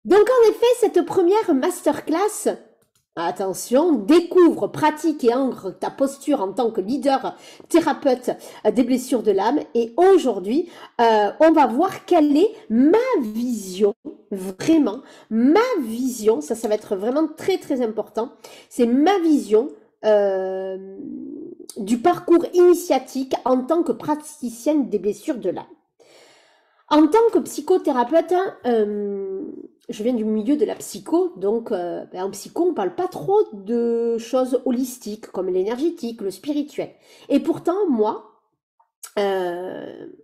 Donc en effet, cette première masterclass, attention, découvre, pratique et ancre ta posture en tant que leader thérapeute des blessures de l'âme. Et aujourd'hui, on va voir quelle est ma vision, vraiment, ma vision, ça va être vraiment très très important, c'est ma vision du parcours initiatique en tant que praticienne des blessures de l'âme. En tant que psychothérapeute, je viens du milieu de la psycho, donc en psycho, on parle pas trop de choses holistiques comme l'énergétique, le spirituel. Et pourtant, moi,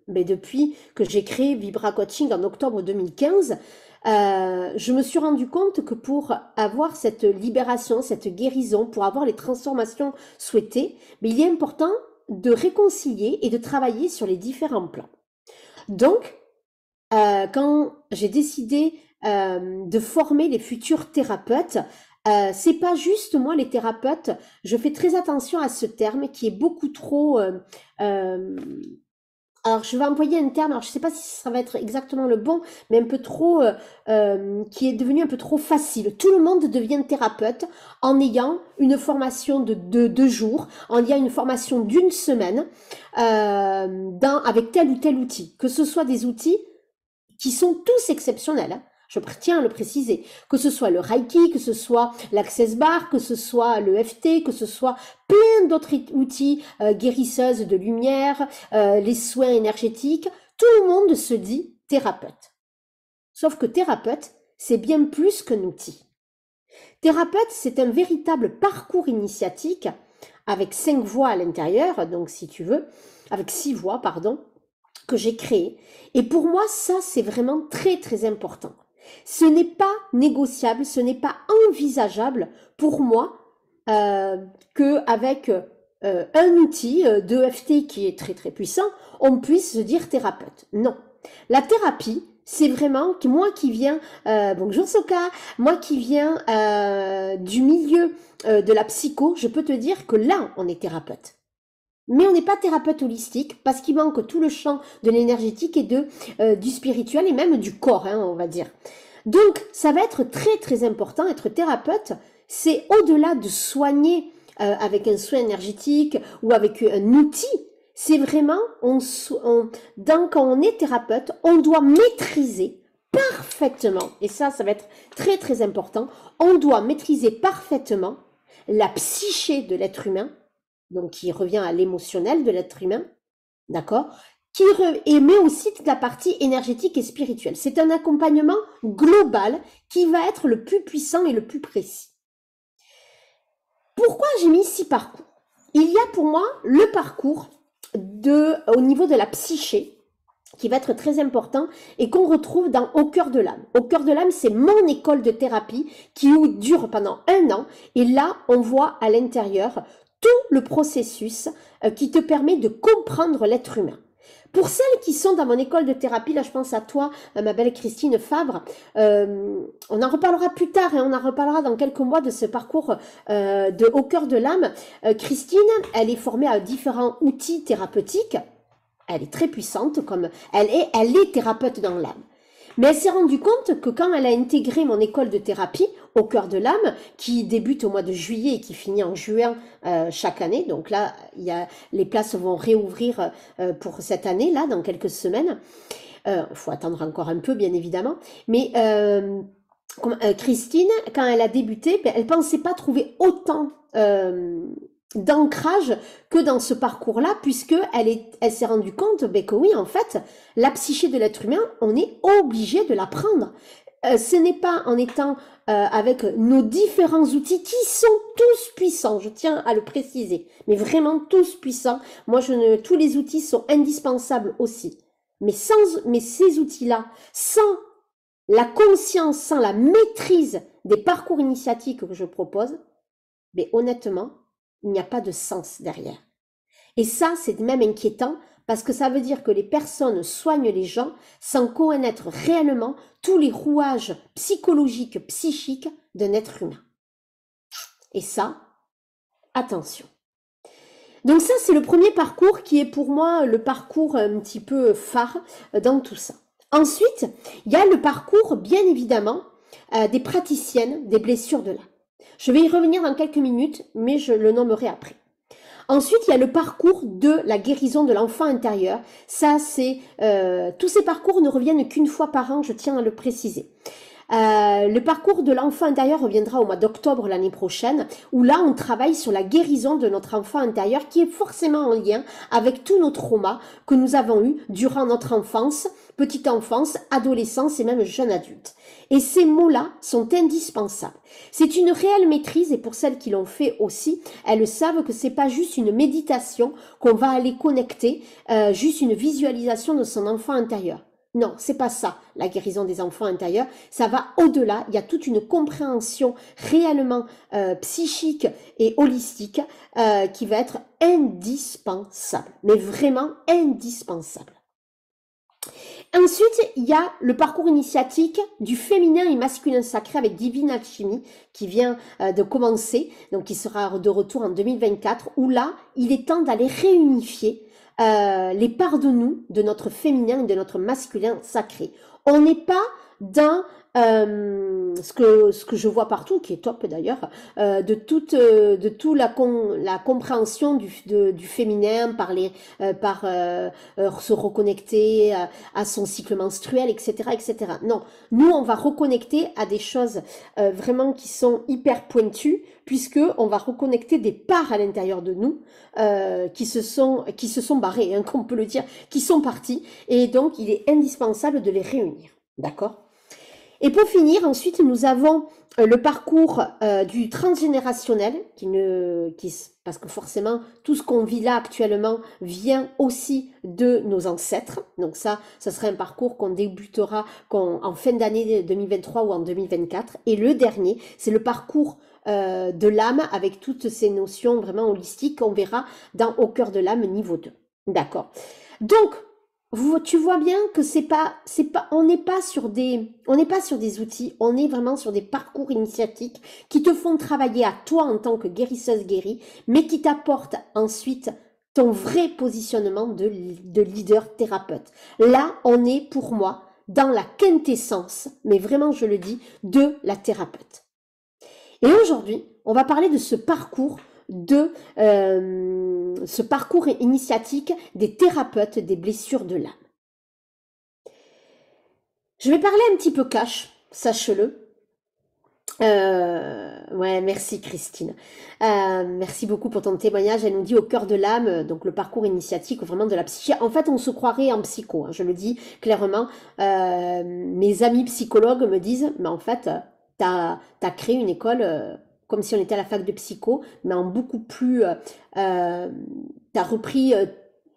depuis que j'ai créé Vibra Coaching en octobre 2015, je me suis rendu compte que pour avoir cette libération, cette guérison, pour avoir les transformations souhaitées, mais il est important de réconcilier et de travailler sur les différents plans. Donc, quand j'ai décidé de former les futurs thérapeutes, c'est pas juste moi les thérapeutes, je fais très attention à ce terme qui est beaucoup trop euh, alors je vais employer un terme, alors je sais pas si ça va être exactement le bon, mais un peu trop qui est devenu un peu trop facile. Tout le monde devient thérapeute en ayant une formation de 2 jours, en ayant une formation d'une semaine avec tel ou tel outil, que ce soit des outils qui sont tous exceptionnels, hein. Je tiens à le préciser, que ce soit le Reiki, que ce soit l'Access Bar, que ce soit le FT, que ce soit plein d'autres outils guérisseuses de lumière, les soins énergétiques, tout le monde se dit thérapeute. Sauf que thérapeute, c'est bien plus qu'un outil. Thérapeute, c'est un véritable parcours initiatique avec 5 voies à l'intérieur, donc si tu veux, avec 6 voies, pardon, que j'ai créé. Et pour moi, ça, c'est vraiment très, très important. Ce n'est pas négociable, ce n'est pas envisageable pour moi qu'avec un outil d'EFT qui est très, très puissant, on puisse se dire thérapeute. Non. La thérapie, c'est vraiment que moi qui viens, bonjour Soka, moi qui viens du milieu de la psycho, je peux te dire que là, on est thérapeute. Mais on n'est pas thérapeute holistique parce qu'il manque tout le champ de l'énergétique et du spirituel et même du corps, hein, on va dire. Donc, ça va être très très important. Être thérapeute, c'est au-delà de soigner avec un soin énergétique ou avec un outil. C'est vraiment, quand on est thérapeute, on doit maîtriser parfaitement, et ça va être très très important, on doit maîtriser parfaitement la psyché de l'être humain, donc qui revient à l'émotionnel de l'être humain, d'accord, mais aussi toute la partie énergétique et spirituelle. C'est un accompagnement global qui va être le plus puissant et le plus précis. Pourquoi j'ai mis 6 parcours? Il y a pour moi le parcours au niveau de la psyché, qui va être très important et qu'on retrouve dans Au cœur de l'âme. Au cœur de l'âme, c'est mon école de thérapie qui dure pendant 1 an. Et là, on voit à l'intérieur tout le processus qui te permet de comprendre l'être humain. Pour celles qui sont dans mon école de thérapie, là je pense à toi, ma belle Christine Fabre, on en reparlera plus tard et on en reparlera dans quelques mois de ce parcours de Au cœur de l'âme. Christine, elle est formée à différents outils thérapeutiques. Elle est très puissante, comme elle est thérapeute dans l'âme. Mais elle s'est rendue compte que quand elle a intégré mon école de thérapie au cœur de l'âme, qui débute au mois de juillet et qui finit en juin chaque année, donc là, les places vont réouvrir pour cette année, là, dans quelques semaines. Faut attendre encore un peu, bien évidemment. Mais Christine, quand elle a débuté, elle pensait pas trouver autant d'ancrage que dans ce parcours-là, puisque elle s'est rendue compte que oui, en fait, la psyché de l'être humain, on est obligé de l'apprendre. Ce n'est pas en étant avec nos différents outils qui sont tous puissants, je tiens à le préciser, mais vraiment tous puissants. Moi, tous les outils sont indispensables aussi. Mais ces outils-là, sans la conscience, sans la maîtrise des parcours initiatiques que je propose, mais honnêtement, il n'y a pas de sens derrière. Et ça, c'est même inquiétant parce que ça veut dire que les personnes soignent les gens sans connaître réellement tous les rouages psychologiques, psychiques d'un être humain. Et ça, attention. Donc ça, c'est le premier parcours qui est pour moi le parcours un petit peu phare dans tout ça. Ensuite, il y a le parcours, bien évidemment, des praticiennes des blessures de l'âme. Je vais y revenir dans quelques minutes, mais je le nommerai après. Ensuite, il y a le parcours de la guérison de l'enfant intérieur. Ça, c'est tous ces parcours ne reviennent qu'une fois par an, je tiens à le préciser. Le parcours de l'enfant intérieur reviendra au mois d'octobre l'année prochaine, où là on travaille sur la guérison de notre enfant intérieur qui est forcément en lien avec tous nos traumas que nous avons eus durant notre enfance, petite enfance, adolescence et même jeune adulte. Et ces mots-là sont indispensables. C'est une réelle maîtrise et pour celles qui l'ont fait aussi, elles savent que c'est pas juste une méditation qu'on va aller connecter, juste une visualisation de son enfant intérieur. Non, c'est pas ça, la guérison des enfants intérieurs. Ça va au-delà. Il y a toute une compréhension réellement psychique et holistique qui va être indispensable, mais vraiment indispensable. Ensuite, il y a le parcours initiatique du féminin et masculin sacré avec Divine Alchimie qui vient de commencer, donc qui sera de retour en 2024, où là, il est temps d'aller réunifier les parts de nous, de notre féminin et de notre masculin sacré. On n'est pas dans ce que je vois partout, qui est top d'ailleurs, de toute la compréhension du féminin par se reconnecter à son cycle menstruel, etc., etc. Non, nous on va reconnecter à des choses vraiment qui sont hyper pointues, puisque on va reconnecter des parts à l'intérieur de nous qui se sont barrées, hein, qu'on peut le dire, qui sont parties, et donc il est indispensable de les réunir, d'accord? Et pour finir, ensuite, nous avons le parcours du transgénérationnel, parce que forcément, tout ce qu'on vit là actuellement vient aussi de nos ancêtres. Donc ça serait un parcours qu'on débutera en fin d'année 2023 ou en 2024. Et le dernier, c'est le parcours de l'âme avec toutes ces notions vraiment holistiques qu'on verra dans Au cœur de l'âme niveau 2. D'accord. Donc, tu vois bien que on n'est pas sur des outils, on est vraiment sur des parcours initiatiques qui te font travailler à toi en tant que guérisseuse guérie, mais qui t'apportent ensuite ton vrai positionnement de leader thérapeute. Là, on est pour moi dans la quintessence, mais vraiment je le dis, de la thérapeute. Et aujourd'hui, on va parler de ce parcours initiatique des thérapeutes des blessures de l'âme. Je vais parler un petit peu cash, sache-le. Ouais, merci Christine. Merci beaucoup pour ton témoignage. Elle nous dit au cœur de l'âme, donc le parcours initiatique vraiment de la psyché. En fait, on se croirait en psycho, hein, je le dis clairement. Mes amis psychologues me disent, mais en fait, t'as créé une école comme si on était à la fac de psycho, mais en beaucoup plus... t'as repris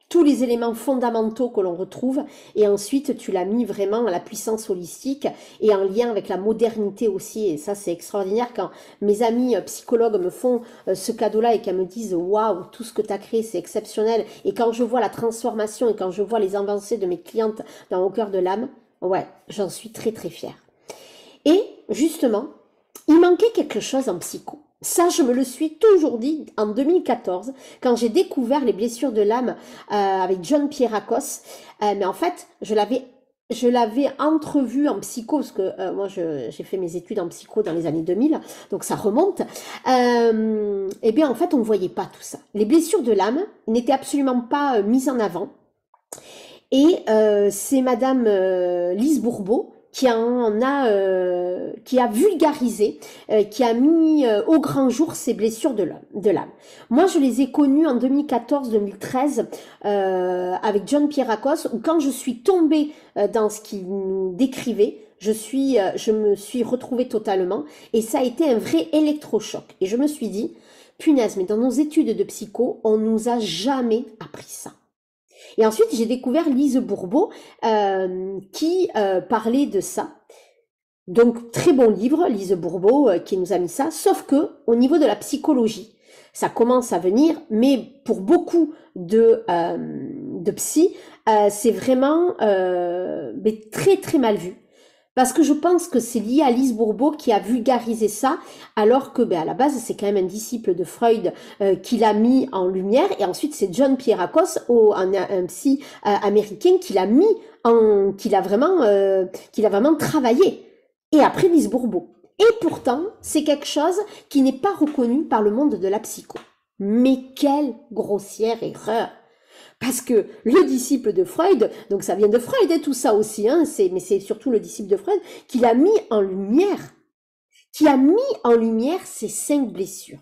tous les éléments fondamentaux que l'on retrouve et ensuite tu l'as mis vraiment à la puissance holistique et en lien avec la modernité aussi. Et ça, c'est extraordinaire quand mes amis psychologues me font ce cadeau-là et qu'elles me disent « Waouh, tout ce que tu as créé, c'est exceptionnel ». Et quand je vois la transformation et quand je vois les avancées de mes clientes dans Au cœur de l'âme, ouais, j'en suis très très fière. Et justement, il manquait quelque chose en psycho. Ça, je me le suis toujours dit en 2014, quand j'ai découvert les blessures de l'âme avec John Pierrakos. Mais en fait, je l'avais entrevu en psycho, parce que moi, j'ai fait mes études en psycho dans les années 2000, donc ça remonte. Eh bien, en fait, on ne voyait pas tout ça. Les blessures de l'âme n'étaient absolument pas mises en avant. Et c'est Madame Lise Bourbeau qui a vulgarisé, qui a mis au grand jour ces blessures de l'âme. Moi, je les ai connues en 2014-2013 avec John Pierrakos, où quand je suis tombée dans ce qu'il nous décrivait, je me suis retrouvée totalement, et ça a été un vrai électrochoc. Et je me suis dit, punaise, mais dans nos études de psycho, on nous a jamais appris ça. Et ensuite, j'ai découvert Lise Bourbeau qui parlait de ça. Donc, très bon livre, Lise Bourbeau, qui nous a mis ça. Sauf que au niveau de la psychologie, ça commence à venir, mais pour beaucoup de psy, c'est vraiment mais très très mal vu. Parce que je pense que c'est lié à Lise Bourbeau qui a vulgarisé ça, alors que à la base, c'est quand même un disciple de Freud qui l'a mis en lumière. Et ensuite, c'est John Pierrakos, un psy américain, qui l'a vraiment travaillé. et après Lise Bourbeau. Et pourtant, c'est quelque chose qui n'est pas reconnu par le monde de la psycho. Mais quelle grossière erreur! Parce que le disciple de Freud, donc ça vient de Freud et tout ça aussi, hein, mais c'est surtout le disciple de Freud qui l'a mis en lumière, qui a mis en lumière ces 5 blessures.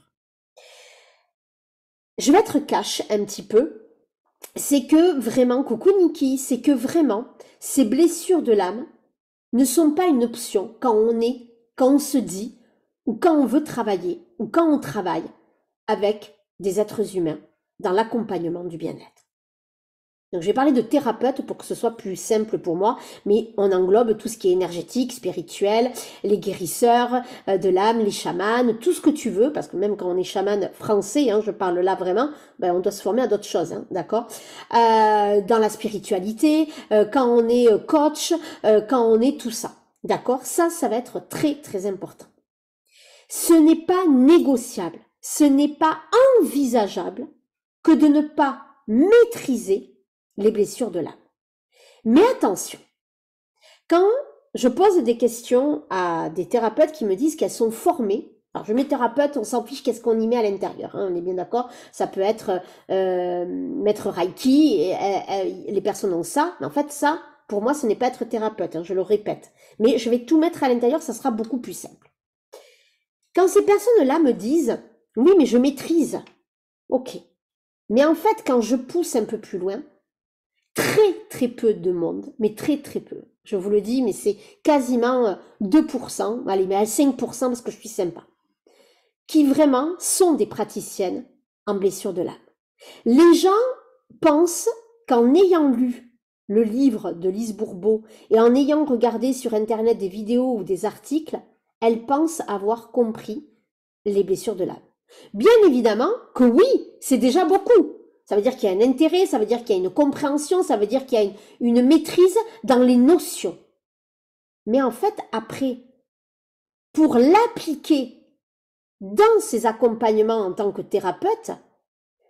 Je vais être cash un petit peu, c'est que vraiment, coucou Niki, c'est que vraiment, ces blessures de l'âme ne sont pas une option quand on se dit, ou quand on veut travailler, ou quand on travaille avec des êtres humains dans l'accompagnement du bien-être. Donc je vais parler de thérapeute pour que ce soit plus simple pour moi, mais on englobe tout ce qui est énergétique, spirituel, les guérisseurs de l'âme, les chamans, tout ce que tu veux, parce que même quand on est chaman français, hein, je parle là vraiment, ben on doit se former à d'autres choses, hein, d'accord, dans la spiritualité, quand on est coach, quand on est tout ça, d'accord, ça va être très très important. Ce n'est pas négociable, ce n'est pas envisageable que de ne pas maîtriser les blessures de l'âme. Mais attention, quand je pose des questions à des thérapeutes qui me disent qu'elles sont formées, alors je mets thérapeute, on s'en fiche qu'est-ce qu'on y met à l'intérieur, hein, on est bien d'accord, ça peut être maître Reiki, et les personnes ont ça, mais en fait ça, pour moi, ce n'est pas être thérapeute, hein, je le répète, mais je vais tout mettre à l'intérieur, ça sera beaucoup plus simple. Quand ces personnes-là me disent, oui mais je maîtrise, ok, mais en fait quand je pousse un peu plus loin, très très peu de monde, mais très très peu, je vous le dis, mais c'est quasiment 2%, allez, mais à 5% parce que je suis sympa, qui vraiment sont des praticiennes en blessure de l'âme. Les gens pensent qu'en ayant lu le livre de Lise Bourbeau et en ayant regardé sur internet des vidéos ou des articles, elles pensent avoir compris les blessures de l'âme. Bien évidemment que oui, c'est déjà beaucoup. Ça veut dire qu'il y a un intérêt, ça veut dire qu'il y a une compréhension, ça veut dire qu'il y a une maîtrise dans les notions. Mais en fait, après, pour l'appliquer dans ces accompagnements en tant que thérapeute,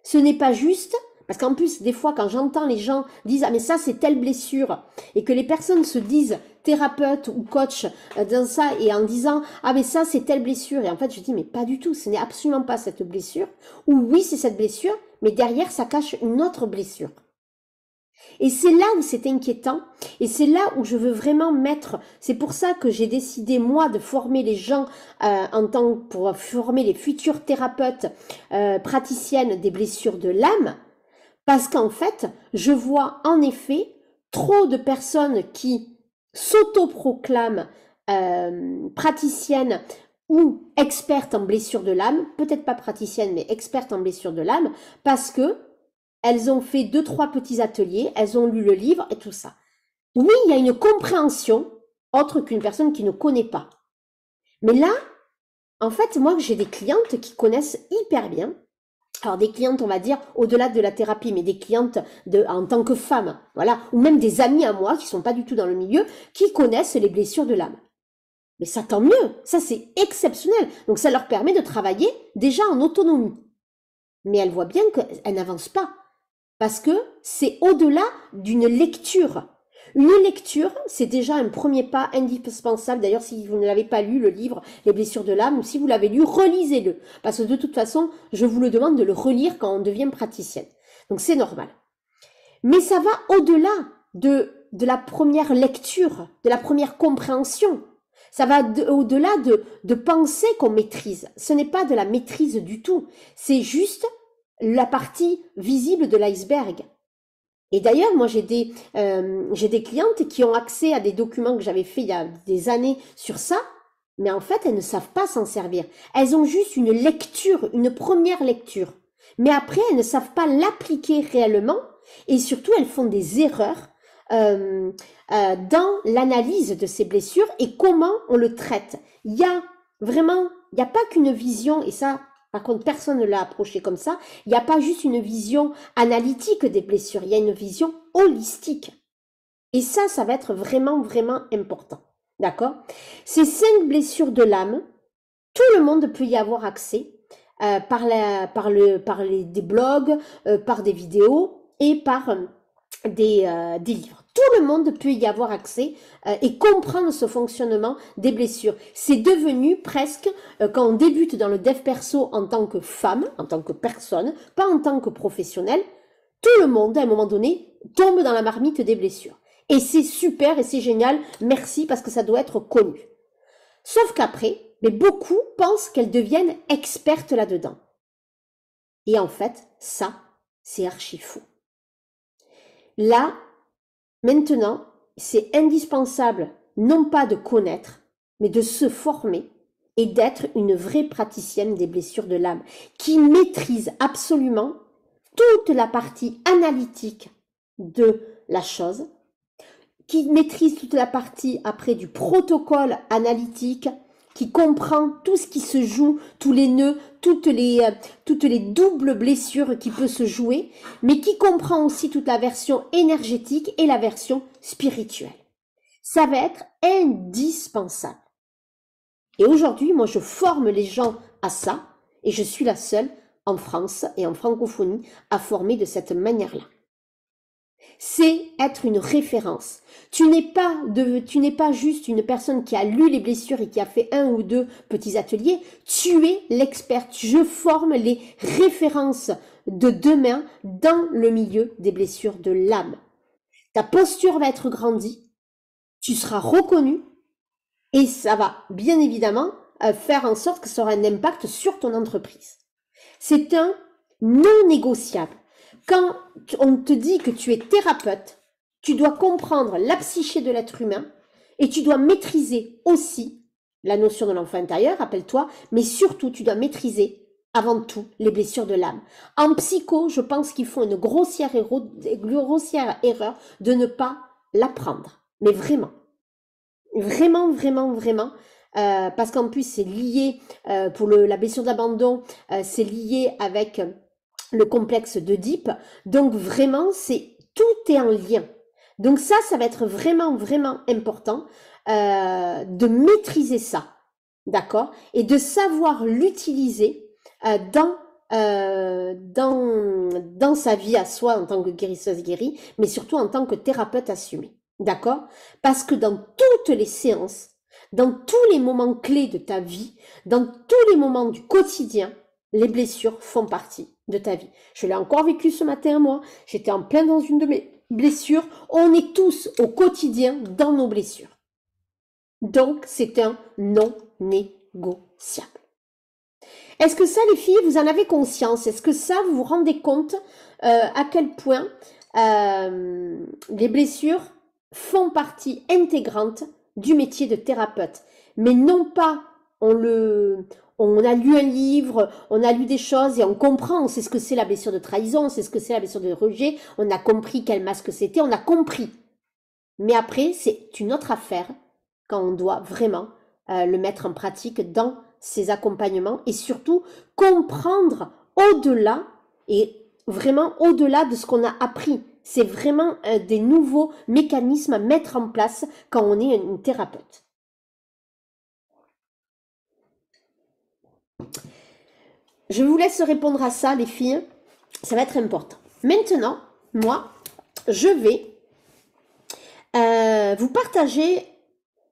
ce n'est pas juste, parce qu'en plus, des fois, quand j'entends les gens dire « Ah mais ça, c'est telle blessure », et que les personnes se disent thérapeute ou coach dans ça, et en disant « Ah mais ça, c'est telle blessure », et en fait, je dis « Mais pas du tout, ce n'est absolument pas cette blessure », ou « Oui, c'est cette blessure », mais derrière, ça cache une autre blessure. Et c'est là où c'est inquiétant, et c'est là où je veux vraiment mettre, c'est pour ça que j'ai décidé moi de former les gens pour former les futurs thérapeutes praticiennes des blessures de l'âme, parce qu'en fait, je vois en effet trop de personnes qui s'autoproclament praticiennes ou expertes en blessures de l'âme, peut-être pas praticiennes, mais expertes en blessures de l'âme, parce que elles ont fait 2-3 petits ateliers, elles ont lu le livre et tout ça. Oui, il y a une compréhension autre qu'une personne qui ne connaît pas. Mais là, en fait, moi, j'ai des clientes qui connaissent hyper bien. Alors des clientes, on va dire, au-delà de la thérapie, mais des clientes en tant que femmes, voilà, ou même des amis à moi qui sont pas du tout dans le milieu, qui connaissent les blessures de l'âme. Mais ça, tant mieux, ça c'est exceptionnel. Donc ça leur permet de travailler déjà en autonomie. Mais elles voient bien qu'elles n'avancent pas. Parce que c'est au-delà d'une lecture. Une lecture, c'est déjà un premier pas indispensable. D'ailleurs, si vous ne l'avez pas lu, le livre Les blessures de l'âme, ou si vous l'avez lu, relisez-le. Parce que de toute façon, je vous le demande de le relire quand on devient praticienne. Donc c'est normal. Mais ça va au-delà de la première lecture, de la première compréhension. Ça va au-delà de penser qu'on maîtrise. Ce n'est pas de la maîtrise du tout. C'est juste la partie visible de l'iceberg. Et d'ailleurs, moi, j'ai des clientes qui ont accès à des documents que j'avais fait il y a des années sur ça, mais en fait, elles ne savent pas s'en servir. Elles ont juste une lecture, une première lecture. Mais après, elles ne savent pas l'appliquer réellement, et surtout, elles font des erreurs dans l'analyse de ces blessures et comment on le traite. Il y a pas qu'une vision, et ça, par contre, personne ne l'a approché comme ça. Il n'y a pas juste une vision analytique des blessures, il y a une vision holistique. Et ça va être vraiment, vraiment important. D'accord? Ces 5 blessures de l'âme, tout le monde peut y avoir accès par des blogs, par des vidéos et par des livres. Tout le monde peut y avoir accès et comprendre ce fonctionnement des blessures. C'est devenu presque, quand on débute dans le dev perso en tant que femme, en tant que personne, pas en tant que professionnel, tout le monde, à un moment donné, tombe dans la marmite des blessures. Et c'est super et c'est génial, merci, parce que ça doit être connu. Sauf qu'après, mais beaucoup pensent qu'elles deviennent expertes là-dedans. Et en fait, ça, c'est archi faux. Là, maintenant, c'est indispensable, non pas de connaître, mais de se former et d'être une vraie praticienne des blessures de l'âme, qui maîtrise absolument toute la partie analytique de la chose, qui maîtrise toute la partie après du protocole analytique, qui comprend tout ce qui se joue, tous les nœuds, toutes les doubles blessures qui peuvent se jouer, mais qui comprend aussi toute la version énergétique et la version spirituelle. Ça va être indispensable. Et aujourd'hui, moi, je forme les gens à ça, et je suis la seule en France et en francophonie à former de cette manière-là. C'est être une référence. Tu n'es pas juste une personne qui a lu les blessures et qui a fait 1 ou 2 petits ateliers. Tu es l'experte. Je forme les références de demain dans le milieu des blessures de l'âme. Ta posture va être grandie. Tu seras reconnu. Et ça va, bien évidemment, faire en sorte que ça aura un impact sur ton entreprise. C'est un non négociable. Quand on te dit que tu es thérapeute, tu dois comprendre la psyché de l'être humain et tu dois maîtriser aussi la notion de l'enfant intérieur, rappelle-toi, mais surtout tu dois maîtriser avant tout les blessures de l'âme. En psycho, je pense qu'il faut une grossière erreur de ne pas l'apprendre. Mais vraiment. Vraiment, vraiment, vraiment. Parce qu'en plus, c'est lié, pour la blessure d'abandon, c'est lié avec le complexe d'Oedipe. Donc vraiment, tout est en lien. Donc ça va être vraiment, vraiment important de maîtriser ça, d'accord? Et de savoir l'utiliser dans sa vie à soi en tant que guérisseuse guérie, mais surtout en tant que thérapeute assumée, d'accord? Parce que dans toutes les séances, dans tous les moments clés de ta vie, dans tous les moments du quotidien, les blessures font partie de ta vie. Je l'ai encore vécu ce matin, moi. J'étais en plein dans une de mes blessures. On est tous au quotidien dans nos blessures. Donc, c'est un non négociable. Est-ce que ça, les filles, vous en avez conscience? Est-ce que ça, vous vous rendez compte à quel point les blessures font partie intégrante du métier de thérapeute? Mais non pas on a lu un livre, on a lu des choses et on comprend, on sait ce que c'est la blessure de trahison, on sait ce que c'est la blessure de rejet, on a compris quel masque c'était, on a compris. Mais après, c'est une autre affaire quand on doit vraiment le mettre en pratique dans ses accompagnements et surtout comprendre au-delà et vraiment au-delà de ce qu'on a appris. C'est vraiment des nouveaux mécanismes à mettre en place quand on est une thérapeute. Je vous laisse répondre à ça, les filles. Ça va être important. Maintenant, moi, je vais vous partager,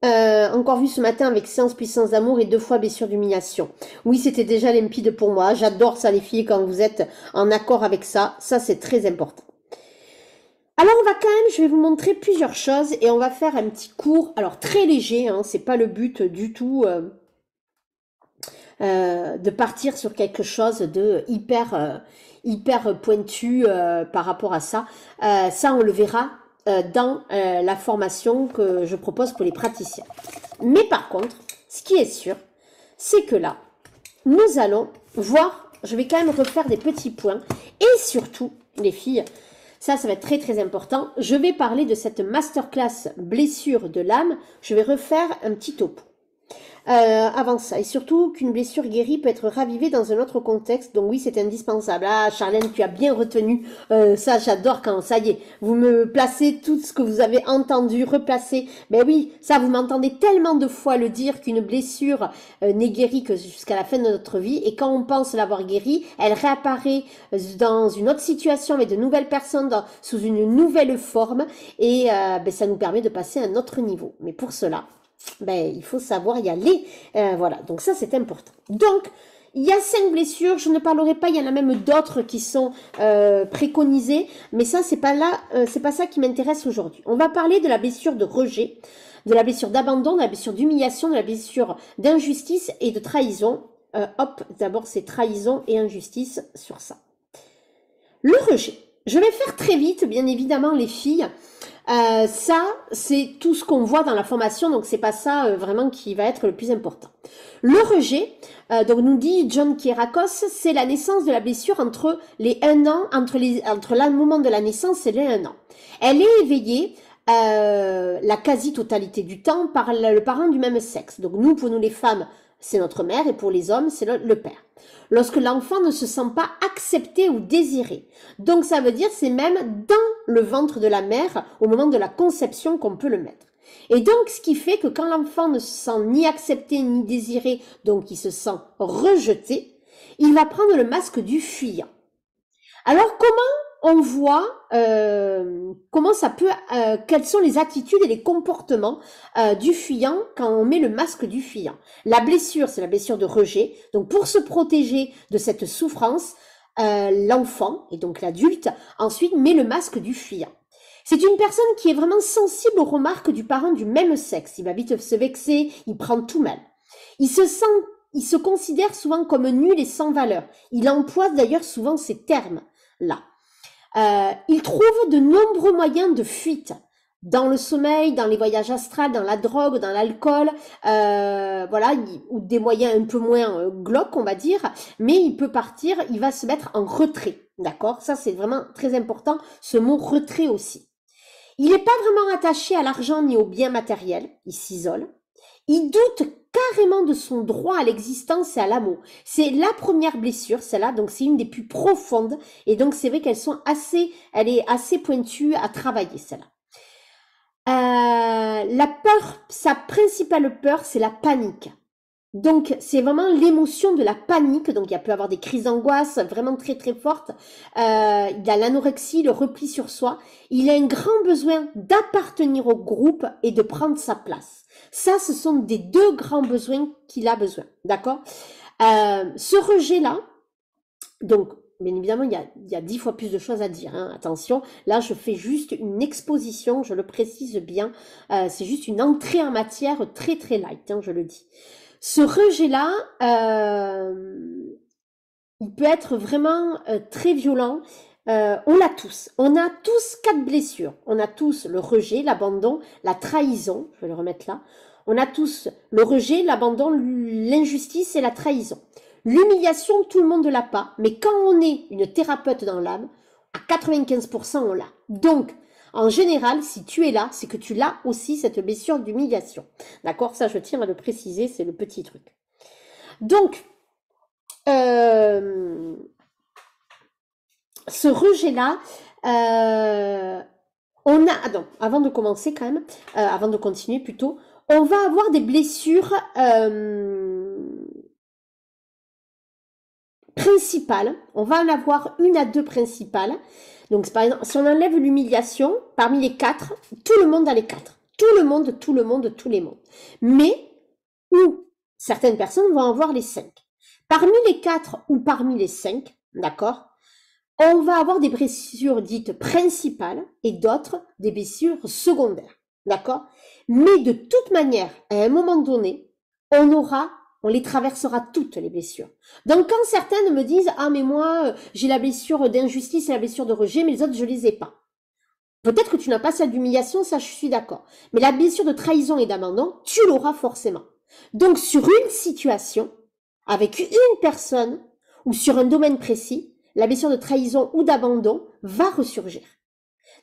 encore vu ce matin avec séance puissance d'amour et 2 fois blessure d'humiliation. Oui, c'était déjà limpide pour moi. J'adore ça, les filles, quand vous êtes en accord avec ça. Ça, c'est très important. Alors, je vais vous montrer plusieurs choses et on va faire un petit cours, alors très léger, hein, c'est pas le but du tout de partir sur quelque chose de hyper pointu par rapport à ça. Ça, on le verra dans la formation que je propose pour les praticiens. Mais par contre, ce qui est sûr, c'est que là, nous allons voir, je vais quand même refaire des petits points et surtout, les filles, ça va être très très important. Je vais parler de cette masterclass blessure de l'âme. Je vais refaire un petit topo. Avant ça, et surtout qu'une blessure guérie peut être ravivée dans un autre contexte, donc oui, c'est indispensable. Ah, Charlène, tu as bien retenu, ça j'adore quand, ça y est, vous me placez tout ce que vous avez entendu, replacé. Ben oui, ça vous m'entendez tellement de fois le dire qu'une blessure n'est guérie que jusqu'à la fin de notre vie, et quand on pense l'avoir guérie, elle réapparaît dans une autre situation avec de nouvelles personnes, sous une nouvelle forme, et ben, ça nous permet de passer à un autre niveau. Mais pour cela, ben, il faut savoir y aller. Voilà, donc ça c'est important. Donc, il y a 5 blessures, je ne parlerai pas, il y en a même d'autres qui sont préconisées, mais ça c'est pas là, c'est pas ça qui m'intéresse aujourd'hui. On va parler de la blessure de rejet, de la blessure d'abandon, de la blessure d'humiliation, de la blessure d'injustice et de trahison. Hop, d'abord c'est trahison et injustice sur ça. Le rejet. Je vais faire très vite, bien évidemment, les filles. Ça, c'est tout ce qu'on voit dans la formation, donc c'est pas ça vraiment qui va être le plus important. Le rejet, donc nous dit John Kierakos, c'est la naissance de la blessure entre les 1 an, entre le moment de la naissance et les 1 an. Elle est éveillée la quasi-totalité du temps par le parent du même sexe. Donc nous, pour nous les femmes, c'est notre mère, et pour les hommes, c'est le père. Lorsque l'enfant ne se sent pas accepté ou désiré. Donc ça veut dire c'est même dans le ventre de la mère, au moment de la conception, qu'on peut le mettre. Et donc ce qui fait que quand l'enfant ne se sent ni accepté ni désiré, donc il se sent rejeté, il va prendre le masque du fuyant. Alors comment on voit comment ça peut, quelles sont les attitudes et les comportements du fuyant quand on met le masque du fuyant. La blessure, c'est la blessure de rejet. Donc pour se protéger de cette souffrance, l'enfant, et donc l'adulte, ensuite met le masque du fuyant. C'est une personne qui est vraiment sensible aux remarques du parent du même sexe. Il va vite se vexer, il prend tout mal. Il se considère souvent comme nul et sans valeur. Il emploie d'ailleurs souvent ces termes-là. Il trouve de nombreux moyens de fuite dans le sommeil, dans les voyages astrals, dans la drogue, dans l'alcool, voilà, ou des moyens un peu moins glauques, on va dire, mais il peut partir, il va se mettre en retrait, d'accord? Ça, c'est vraiment très important, ce mot retrait aussi. Il n'est pas vraiment attaché à l'argent ni aux biens matériels, il s'isole. Il doute carrément de son droit à l'existence et à l'amour. C'est la première blessure, celle-là, donc c'est une des plus profondes, et donc c'est vrai elle est assez pointue à travailler, celle-là. La peur, sa principale peur, c'est la panique. Donc, c'est vraiment l'émotion de la panique. Donc, il peut y avoir des crises d'angoisse vraiment très, très fortes. Il a l'anorexie, le repli sur soi. Il a un grand besoin d'appartenir au groupe et de prendre sa place. Ça, ce sont des 2 grands besoins qu'il a besoin. D'accord? Ce rejet-là, donc, bien évidemment, il y a 10 fois plus de choses à dire, hein, attention. Là, je fais juste une exposition, je le précise bien. C'est juste une entrée en matière très, très light, hein, je le dis. Ce rejet-là, il peut être vraiment très violent. On l'a tous. On a tous 4 blessures. On a tous le rejet, l'abandon, la trahison. Je vais le remettre là. On a tous le rejet, l'abandon, l'injustice et la trahison. L'humiliation, tout le monde ne l'a pas. Mais quand on est une thérapeute dans l'âme, à 95%, on l'a. Donc, en général, si tu es là, c'est que tu l'as aussi, cette blessure d'humiliation. D'accord? Ça, je tiens à le préciser, c'est le petit truc. Donc, ce rejet-là, on a... non, avant de commencer quand même, avant de continuer plutôt, on va avoir des blessures principales. On va en avoir 1 à 2 principales. Donc, par exemple, si on enlève l'humiliation, parmi les 4, tout le monde a les 4. Tout le monde, tous les mondes. Mais, où certaines personnes vont avoir les 5. Parmi les 4 ou parmi les 5, d'accord, on va avoir des blessures dites principales et d'autres des blessures secondaires, d'accord? Mais de toute manière, à un moment donné, on les traversera toutes les blessures. Donc quand certaines me disent « Ah mais moi, j'ai la blessure d'injustice et la blessure de rejet, mais les autres je les ai pas ». Peut-être que tu n'as pas celle d'humiliation, ça je suis d'accord. Mais la blessure de trahison et d'abandon, tu l'auras forcément. Donc sur une situation, avec une personne ou sur un domaine précis, la blessure de trahison ou d'abandon va ressurgir.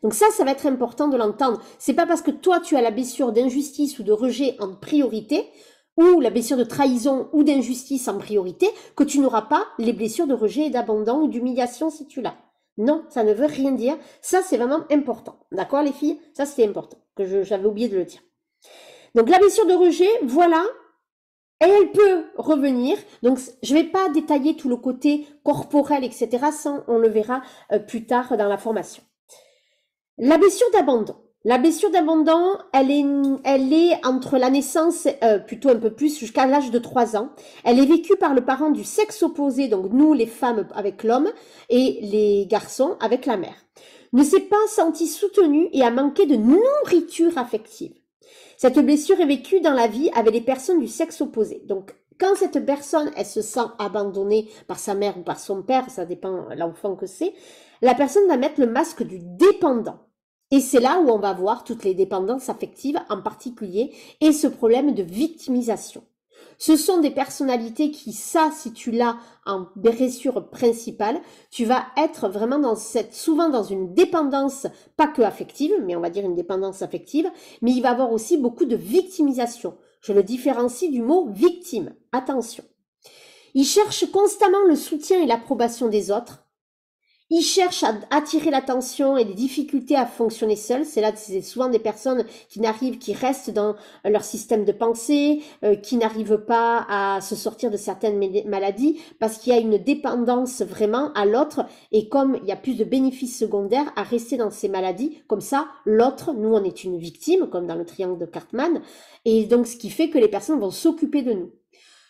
Donc ça va être important de l'entendre. C'est pas parce que toi tu as la blessure d'injustice ou de rejet en priorité ou la blessure de trahison ou d'injustice en priorité, que tu n'auras pas les blessures de rejet et d'abandon ou d'humiliation si tu l'as. Non, ça ne veut rien dire. Ça, c'est vraiment important. D'accord, les filles? Ça, c'est important, que j'avais oublié de le dire. Donc, la blessure de rejet, voilà, et elle peut revenir. Donc, je vais pas détailler tout le côté corporel, etc. Ça, on le verra plus tard dans la formation. La blessure d'abandon. La blessure d'abandon, elle est entre la naissance, plutôt un peu plus, jusqu'à l'âge de 3 ans. Elle est vécue par le parent du sexe opposé, donc nous, les femmes, avec l'homme, et les garçons avec la mère. Ne s'est pas senti soutenu et a manqué de nourriture affective. Cette blessure est vécue dans la vie avec les personnes du sexe opposé. Donc, quand cette personne, elle se sent abandonnée par sa mère ou par son père, ça dépend l'enfant que c'est, la personne va mettre le masque du dépendant. Et c'est là où on va voir toutes les dépendances affectives en particulier et ce problème de victimisation. Ce sont des personnalités qui, ça, si tu l'as en blessure principale, tu vas être vraiment souvent dans une dépendance, pas que affective, mais on va dire une dépendance affective, mais il va y avoir aussi beaucoup de victimisation. Je le différencie du mot victime. Attention. Il cherche constamment le soutien et l'approbation des autres. Ils cherchent à attirer l'attention et des difficultés à fonctionner seuls. C'est souvent des personnes qui restent dans leur système de pensée, qui n'arrivent pas à se sortir de certaines maladies parce qu'il y a une dépendance vraiment à l'autre et comme il y a plus de bénéfices secondaires à rester dans ces maladies, comme ça, l'autre, nous on est une victime, comme dans le triangle de Cartman, et donc ce qui fait que les personnes vont s'occuper de nous.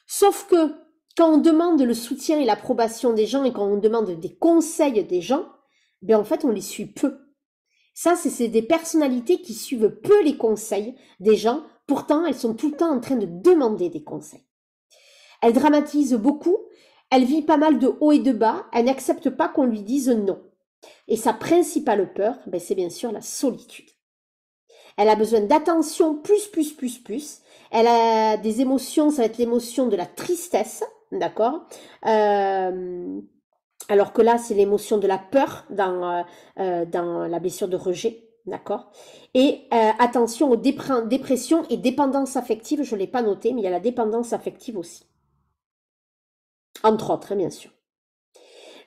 Sauf que quand on demande le soutien et l'approbation des gens et quand on demande des conseils des gens, ben en fait on les suit peu. Ça, c'est des personnalités qui suivent peu les conseils des gens, pourtant elles sont tout le temps en train de demander des conseils. Elle dramatise beaucoup, elle vit pas mal de hauts et de bas, elle n'accepte pas qu'on lui dise non. Et sa principale peur, ben c'est bien sûr la solitude. Elle a besoin d'attention plus. Elle a des émotions, ça va être l'émotion de la tristesse, d'accord, alors que là, c'est l'émotion de la peur dans la blessure de rejet, d'accord. Et attention aux dépressions et dépendance affective, je ne l'ai pas noté, mais il y a la dépendance affective aussi. Entre autres, hein, bien sûr.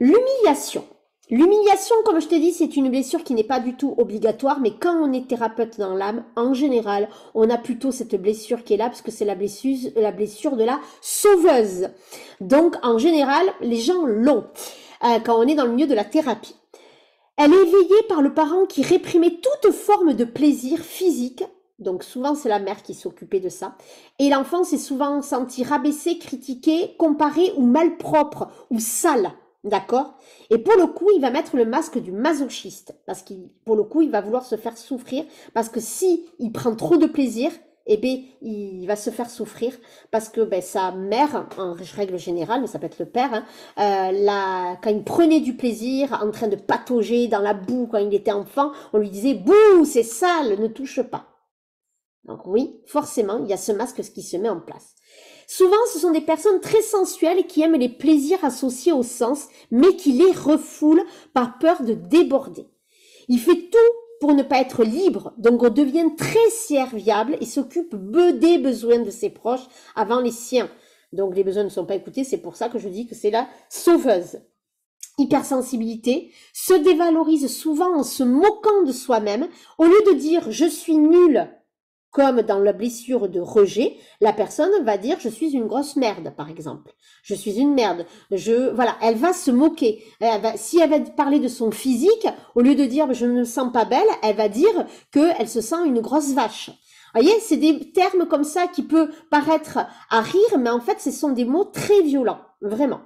L'humiliation. L'humiliation, comme je t'ai dit, c'est une blessure qui n'est pas du tout obligatoire, mais quand on est thérapeute dans l'âme, en général, on a plutôt cette blessure qui est là, parce que c'est la blessure de la sauveuse. Donc, en général, les gens l'ont, quand on est dans le milieu de la thérapie. Elle est éveillée par le parent qui réprimait toute forme de plaisir physique, donc souvent c'est la mère qui s'occupait de ça, et l'enfant s'est souvent senti rabaissé, critiqué, comparé ou malpropre, ou sale. D'accord? Et pour le coup, il va mettre le masque du masochiste. Parce qu'il, pour le coup, il va vouloir se faire souffrir. Parce que si il prend trop de plaisir, eh bien, il va se faire souffrir. Parce que ben, sa mère, en règle générale, mais ça peut être le père, hein, quand il prenait du plaisir, en train de patauger dans la boue quand il était enfant, on lui disait « Bouh, c'est sale, ne touche pas ». Donc oui, forcément, il y a ce masque qui se met en place. Souvent, ce sont des personnes très sensuelles qui aiment les plaisirs associés au sens, mais qui les refoulent par peur de déborder. Il fait tout pour ne pas être libre, donc on devient très serviable et s'occupe des besoins de ses proches avant les siens. Donc les besoins ne sont pas écoutés, c'est pour ça que je dis que c'est la sauveuse. Hypersensibilité, se dévalorise souvent en se moquant de soi-même, au lieu de dire « je suis nulle », comme dans la blessure de rejet, la personne va dire je suis une grosse merde, par exemple. Je suis une merde. Voilà, elle va se moquer. Si elle va parler de son physique, au lieu de dire je ne me sens pas belle, elle va dire qu'elle se sent une grosse vache. Vous voyez, c'est des termes comme ça qui peuvent paraître à rire, mais en fait, ce sont des mots très violents, vraiment.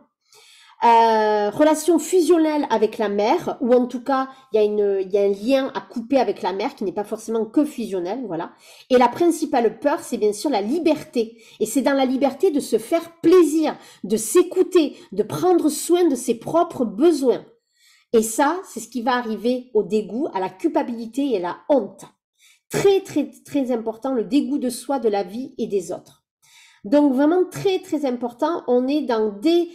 Relation fusionnelle avec la mère, ou en tout cas, il y a un lien à couper avec la mère qui n'est pas forcément que fusionnel, voilà. Et la principale peur, c'est bien sûr la liberté. Et c'est dans la liberté de se faire plaisir, de s'écouter, de prendre soin de ses propres besoins. Et ça, c'est ce qui va arriver au dégoût, à la culpabilité et à la honte. Très, très, très important, le dégoût de soi, de la vie et des autres. Donc vraiment très, très important, on est dans des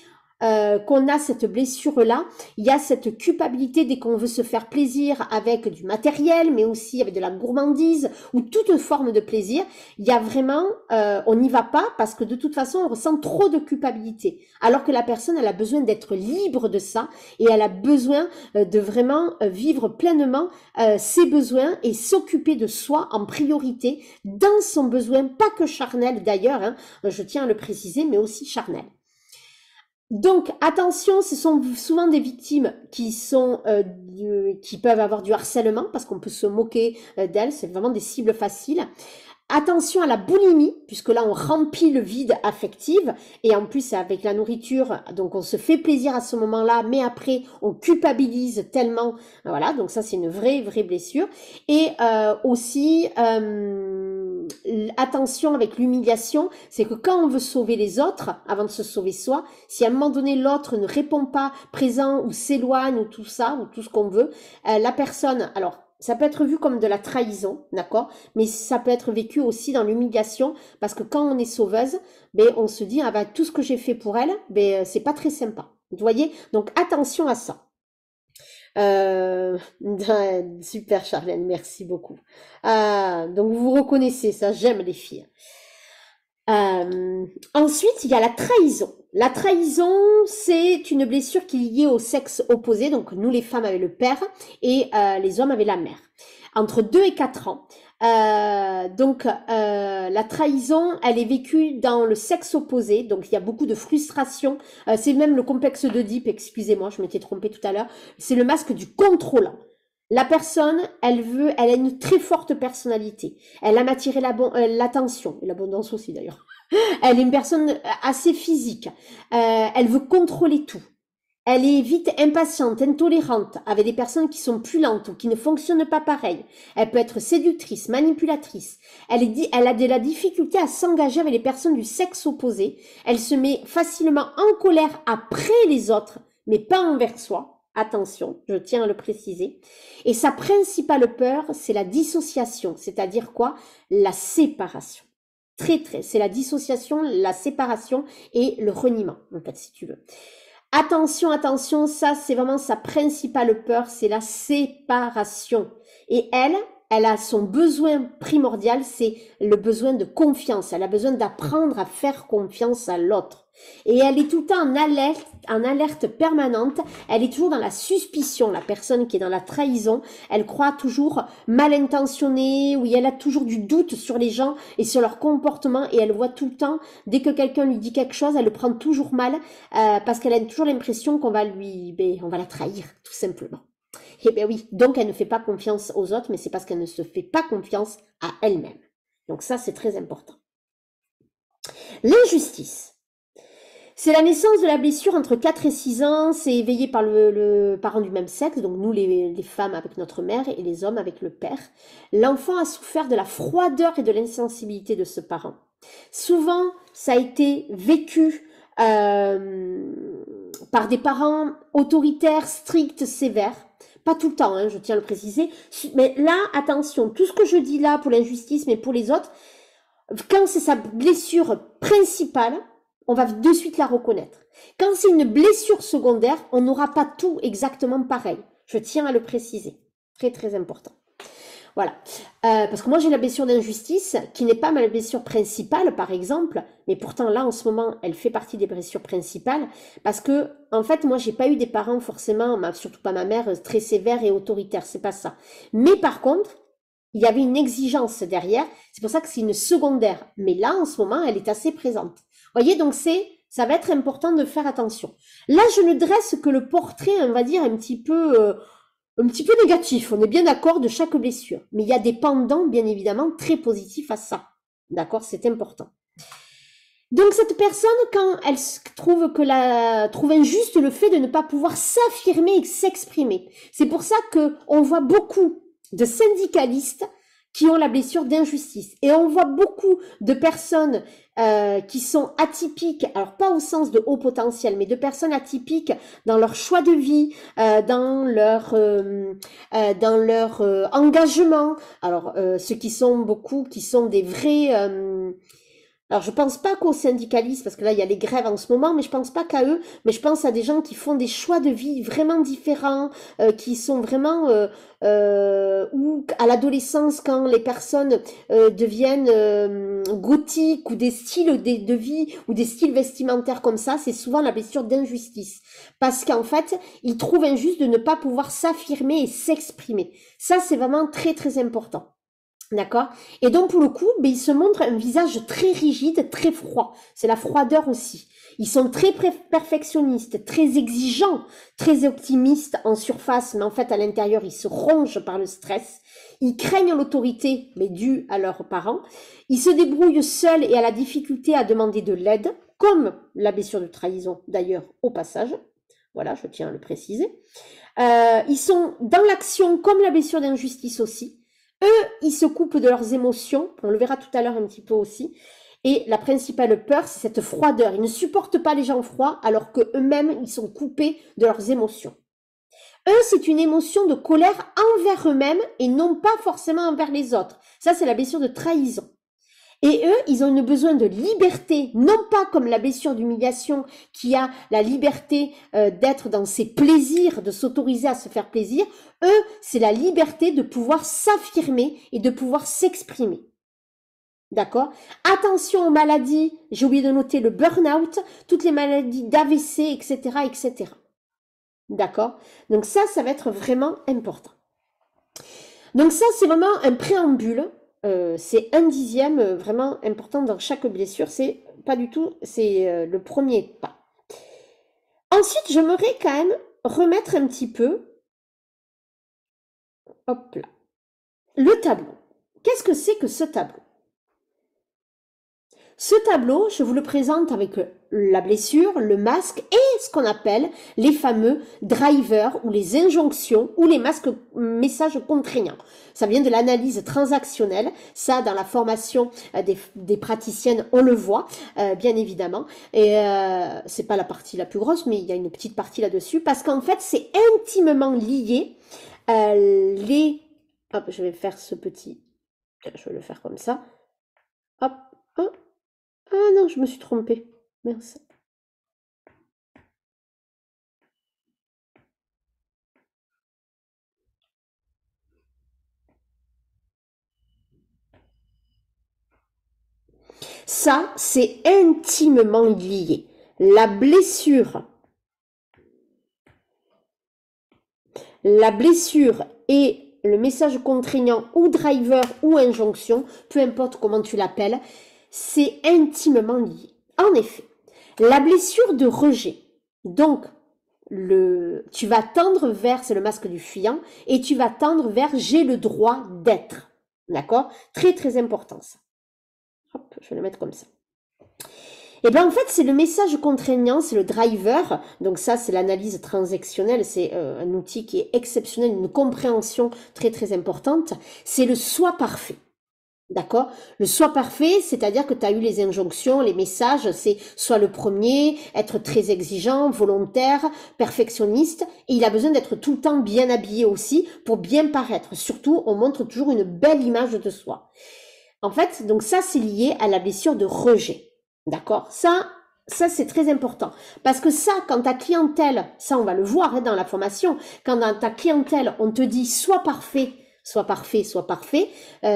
qu'on a cette blessure-là, il y a cette culpabilité dès qu'on veut se faire plaisir avec du matériel, mais aussi avec de la gourmandise ou toute forme de plaisir. Il y a vraiment, on n'y va pas parce que de toute façon, on ressent trop de culpabilité. Alors que la personne, elle a besoin d'être libre de ça et elle a besoin de vraiment vivre pleinement ses besoins et s'occuper de soi en priorité dans son besoin, pas que charnel d'ailleurs, hein, je tiens à le préciser, mais aussi charnel. Donc attention, ce sont souvent des victimes qui peuvent avoir du harcèlement parce qu'on peut se moquer d'elles, c'est vraiment des cibles faciles. Attention à la boulimie, puisque là on remplit le vide affectif, et en plus avec la nourriture, donc on se fait plaisir à ce moment-là, mais après on culpabilise tellement, voilà, donc ça c'est une vraie blessure. Et aussi, attention avec l'humiliation, c'est que quand on veut sauver les autres, avant de se sauver soi, si à un moment donné l'autre ne répond pas présent ou s'éloigne ou tout ça, ou tout ce qu'on veut, la personne, alors ça peut être vu comme de la trahison, d'accord? Mais ça peut être vécu aussi dans l'humiliation, parce que quand on est sauveuse, ben, on se dit, ah ben, tout ce que j'ai fait pour elle, ben, c'est pas très sympa. Vous voyez? Donc, attention à ça. Super Charlène, merci beaucoup. Donc, vous reconnaissez ça, j'aime les filles. Ensuite, il y a la trahison. La trahison, c'est une blessure qui est liée au sexe opposé. Donc, nous, les femmes, avaient le père et les hommes avaient la mère. Entre 2 et 4 ans. La trahison, elle est vécue dans le sexe opposé. Donc, il y a beaucoup de frustration. C'est même le complexe d'Oedipe, excusez-moi, je m'étais trompée tout à l'heure. C'est le masque du contrôlant. La personne, elle a une très forte personnalité. Elle aime attirer l'attention, et l'abondance aussi d'ailleurs. Elle est une personne assez physique. Elle veut contrôler tout. Elle est vite impatiente, intolérante, avec des personnes qui sont plus lentes ou qui ne fonctionnent pas pareil. Elle peut être séductrice, manipulatrice. Elle a de la difficulté à s'engager avec les personnes du sexe opposé. Elle se met facilement en colère après les autres, mais pas envers soi. Attention, je tiens à le préciser. Et sa principale peur, c'est la dissociation, c'est-à-dire quoi? La séparation. C'est la dissociation, la séparation et le reniement, en fait, si tu veux. Attention, attention, ça c'est vraiment sa principale peur, c'est la séparation. Et elle a son besoin primordial, c'est le besoin de confiance. Elle a besoin d'apprendre à faire confiance à l'autre. Et elle est tout le temps en alerte permanente. Elle est toujours dans la suspicion, la personne qui est dans la trahison. Elle croit toujours mal intentionnée, ou elle a toujours du doute sur les gens et sur leur comportement. Et elle voit tout le temps, dès que quelqu'un lui dit quelque chose, elle le prend toujours mal parce qu'elle a toujours l'impression qu'on va on va la trahir, tout simplement. Eh bien oui, donc elle ne fait pas confiance aux autres, mais c'est parce qu'elle ne se fait pas confiance à elle-même. Donc ça, c'est très important. L'injustice. C'est la naissance de la blessure entre 4 et 6 ans, c'est éveillé par le parent du même sexe, donc nous les femmes avec notre mère et les hommes avec le père. L'enfant a souffert de la froideur et de l'insensibilité de ce parent. Souvent, ça a été vécu par des parents autoritaires, stricts, sévères. Pas tout le temps, hein, je tiens à le préciser. Mais là, attention, tout ce que je dis là pour l'injustice, mais pour les autres, quand c'est sa blessure principale, on va de suite la reconnaître. Quand c'est une blessure secondaire, on n'aura pas tout exactement pareil. Je tiens à le préciser. Très, très important. Voilà. Parce que moi, j'ai la blessure d'injustice, qui n'est pas ma blessure principale, par exemple, mais pourtant, là, en ce moment, elle fait partie des blessures principales, parce que, en fait, moi, j'ai pas eu des parents forcément, surtout pas ma mère, très sévères et autoritaires, c'est pas ça. Mais par contre, il y avait une exigence derrière, c'est pour ça que c'est une secondaire. Mais là, en ce moment, elle est assez présente. Voyez, donc ça va être important de faire attention. Là, je ne dresse que le portrait, on va dire, un petit peu négatif. On est bien d'accord de chaque blessure. Mais il y a des pendants, bien évidemment, très positifs à ça. D'accord? C'est important. Donc, cette personne, quand elle trouve injuste le fait de ne pas pouvoir s'affirmer et s'exprimer. C'est pour ça qu'on voit beaucoup de syndicalistes qui ont la blessure d'injustice. Et on voit beaucoup de personnes qui sont atypiques, alors pas au sens de haut potentiel, mais de personnes atypiques dans leur choix de vie, dans leur engagement. Alors, ceux qui sont beaucoup, qui sont des vrais Alors, je pense pas qu'aux syndicalistes, parce que là, il y a les grèves en ce moment, mais je pense pas qu'à eux, mais je pense à des gens qui font des choix de vie vraiment différents, qui sont vraiment, ou à l'adolescence, quand les personnes deviennent gothiques, ou des styles de vie, ou des styles vestimentaires comme ça, c'est souvent la blessure d'injustice. Parce qu'en fait, ils trouvent injuste de ne pas pouvoir s'affirmer et s'exprimer. Ça, c'est vraiment très, très important. D'accord? Et donc, pour le coup, ben, ils se montrent un visage très rigide, très froid. C'est la froideur aussi. Ils sont très perfectionnistes, très exigeants, très optimistes en surface, mais en fait, à l'intérieur, ils se rongent par le stress. Ils craignent l'autorité, mais due à leurs parents. Ils se débrouillent seuls et à la difficulté à demander de l'aide, comme la blessure de trahison, d'ailleurs, au passage. Voilà, je tiens à le préciser. Ils sont dans l'action, comme la blessure d'injustice aussi. Eux, ils se coupent de leurs émotions, on le verra tout à l'heure un petit peu aussi, et la principale peur, c'est cette froideur. Ils ne supportent pas les gens froids, alors qu'eux-mêmes, ils sont coupés de leurs émotions. Eux, c'est une émotion de colère envers eux-mêmes et non pas forcément envers les autres. Ça, c'est la blessure de trahison. Et eux, ils ont une besoin de liberté, non pas comme la blessure d'humiliation qui a la liberté d'être dans ses plaisirs, de s'autoriser à se faire plaisir. Eux, c'est la liberté de pouvoir s'affirmer et de pouvoir s'exprimer. D'accord? Attention aux maladies, j'ai oublié de noter le burn-out, toutes les maladies d'AVC, etc., etc. D'accord? Donc ça va être vraiment important. Donc ça, c'est vraiment un préambule. C'est un dixième vraiment important dans chaque blessure. C'est pas du tout, c'est le premier pas. Ensuite, j'aimerais quand même remettre un petit peu, hop là, le tableau. Qu'est-ce que c'est que ce tableau? Ce tableau, je vous le présente avec la blessure, le masque et ce qu'on appelle les fameux drivers ou les injonctions ou les messages contraignants. Ça vient de l'analyse transactionnelle. Ça, dans la formation des praticiennes, on le voit, bien évidemment. Et c'est pas la partie la plus grosse, mais il y a une petite partie là-dessus parce qu'en fait, c'est intimement lié Hop, je vais faire ce petit... Je vais le faire comme ça. Hop, hop. Ah non, je me suis trompée. Merci. Ça, c'est intimement lié. La blessure et le message contraignant ou driver ou injonction, peu importe comment tu l'appelles, c'est intimement lié. En effet, la blessure de rejet, donc tu vas tendre vers, c'est le masque du fuyant, et tu vas tendre vers j'ai le droit d'être. D'accord? Très très important ça. Hop, je vais le mettre comme ça. Et bien en fait, c'est le message contraignant, c'est le driver. Donc ça, c'est l'analyse transactionnelle. C'est un outil qui est exceptionnel, une compréhension très très importante. C'est le soi parfait. D'accord? Le soi parfait, c'est-à-dire que tu as eu les injonctions, les messages, c'est soit le premier, être très exigeant, volontaire, perfectionniste, et il a besoin d'être tout le temps bien habillé aussi pour bien paraître. Surtout, on montre toujours une belle image de soi. En fait, donc ça, c'est lié à la blessure de rejet. D'accord? Ça c'est très important. Parce que ça, quand ta clientèle, ça on va le voir dans la formation, quand dans ta clientèle, on te dit sois parfait, sois parfait, sois parfait,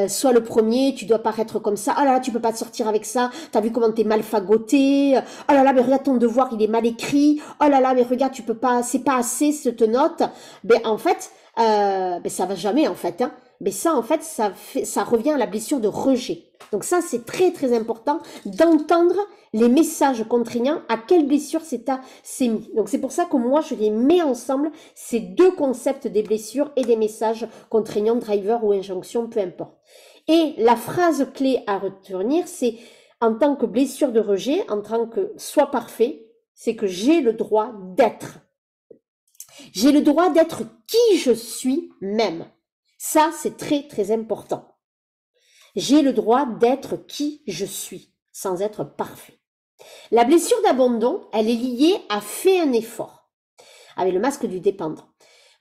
sois le premier, tu dois paraître comme ça, oh là là, tu peux pas te sortir avec ça, t'as vu comment t'es mal fagoté, oh là là, mais regarde ton devoir, il est mal écrit, oh là là, mais regarde, tu peux pas, c'est pas assez cette note, ben en fait, ça va jamais en fait, hein. Mais ça, en fait, ça revient à la blessure de rejet. Donc ça, c'est très très important d'entendre les messages contraignants, à quelle blessure c'est mis. Donc c'est pour ça que moi, je les mets ensemble, ces deux concepts des blessures et des messages contraignants, driver ou injonction, peu importe. Et la phrase clé à retenir, c'est en tant que blessure de rejet, en tant que soit parfait, c'est que j'ai le droit d'être. J'ai le droit d'être qui je suis même. Ça, c'est très, très important. J'ai le droit d'être qui je suis, sans être parfait. La blessure d'abandon, elle est liée à fais un effort, avec le masque du dépendant.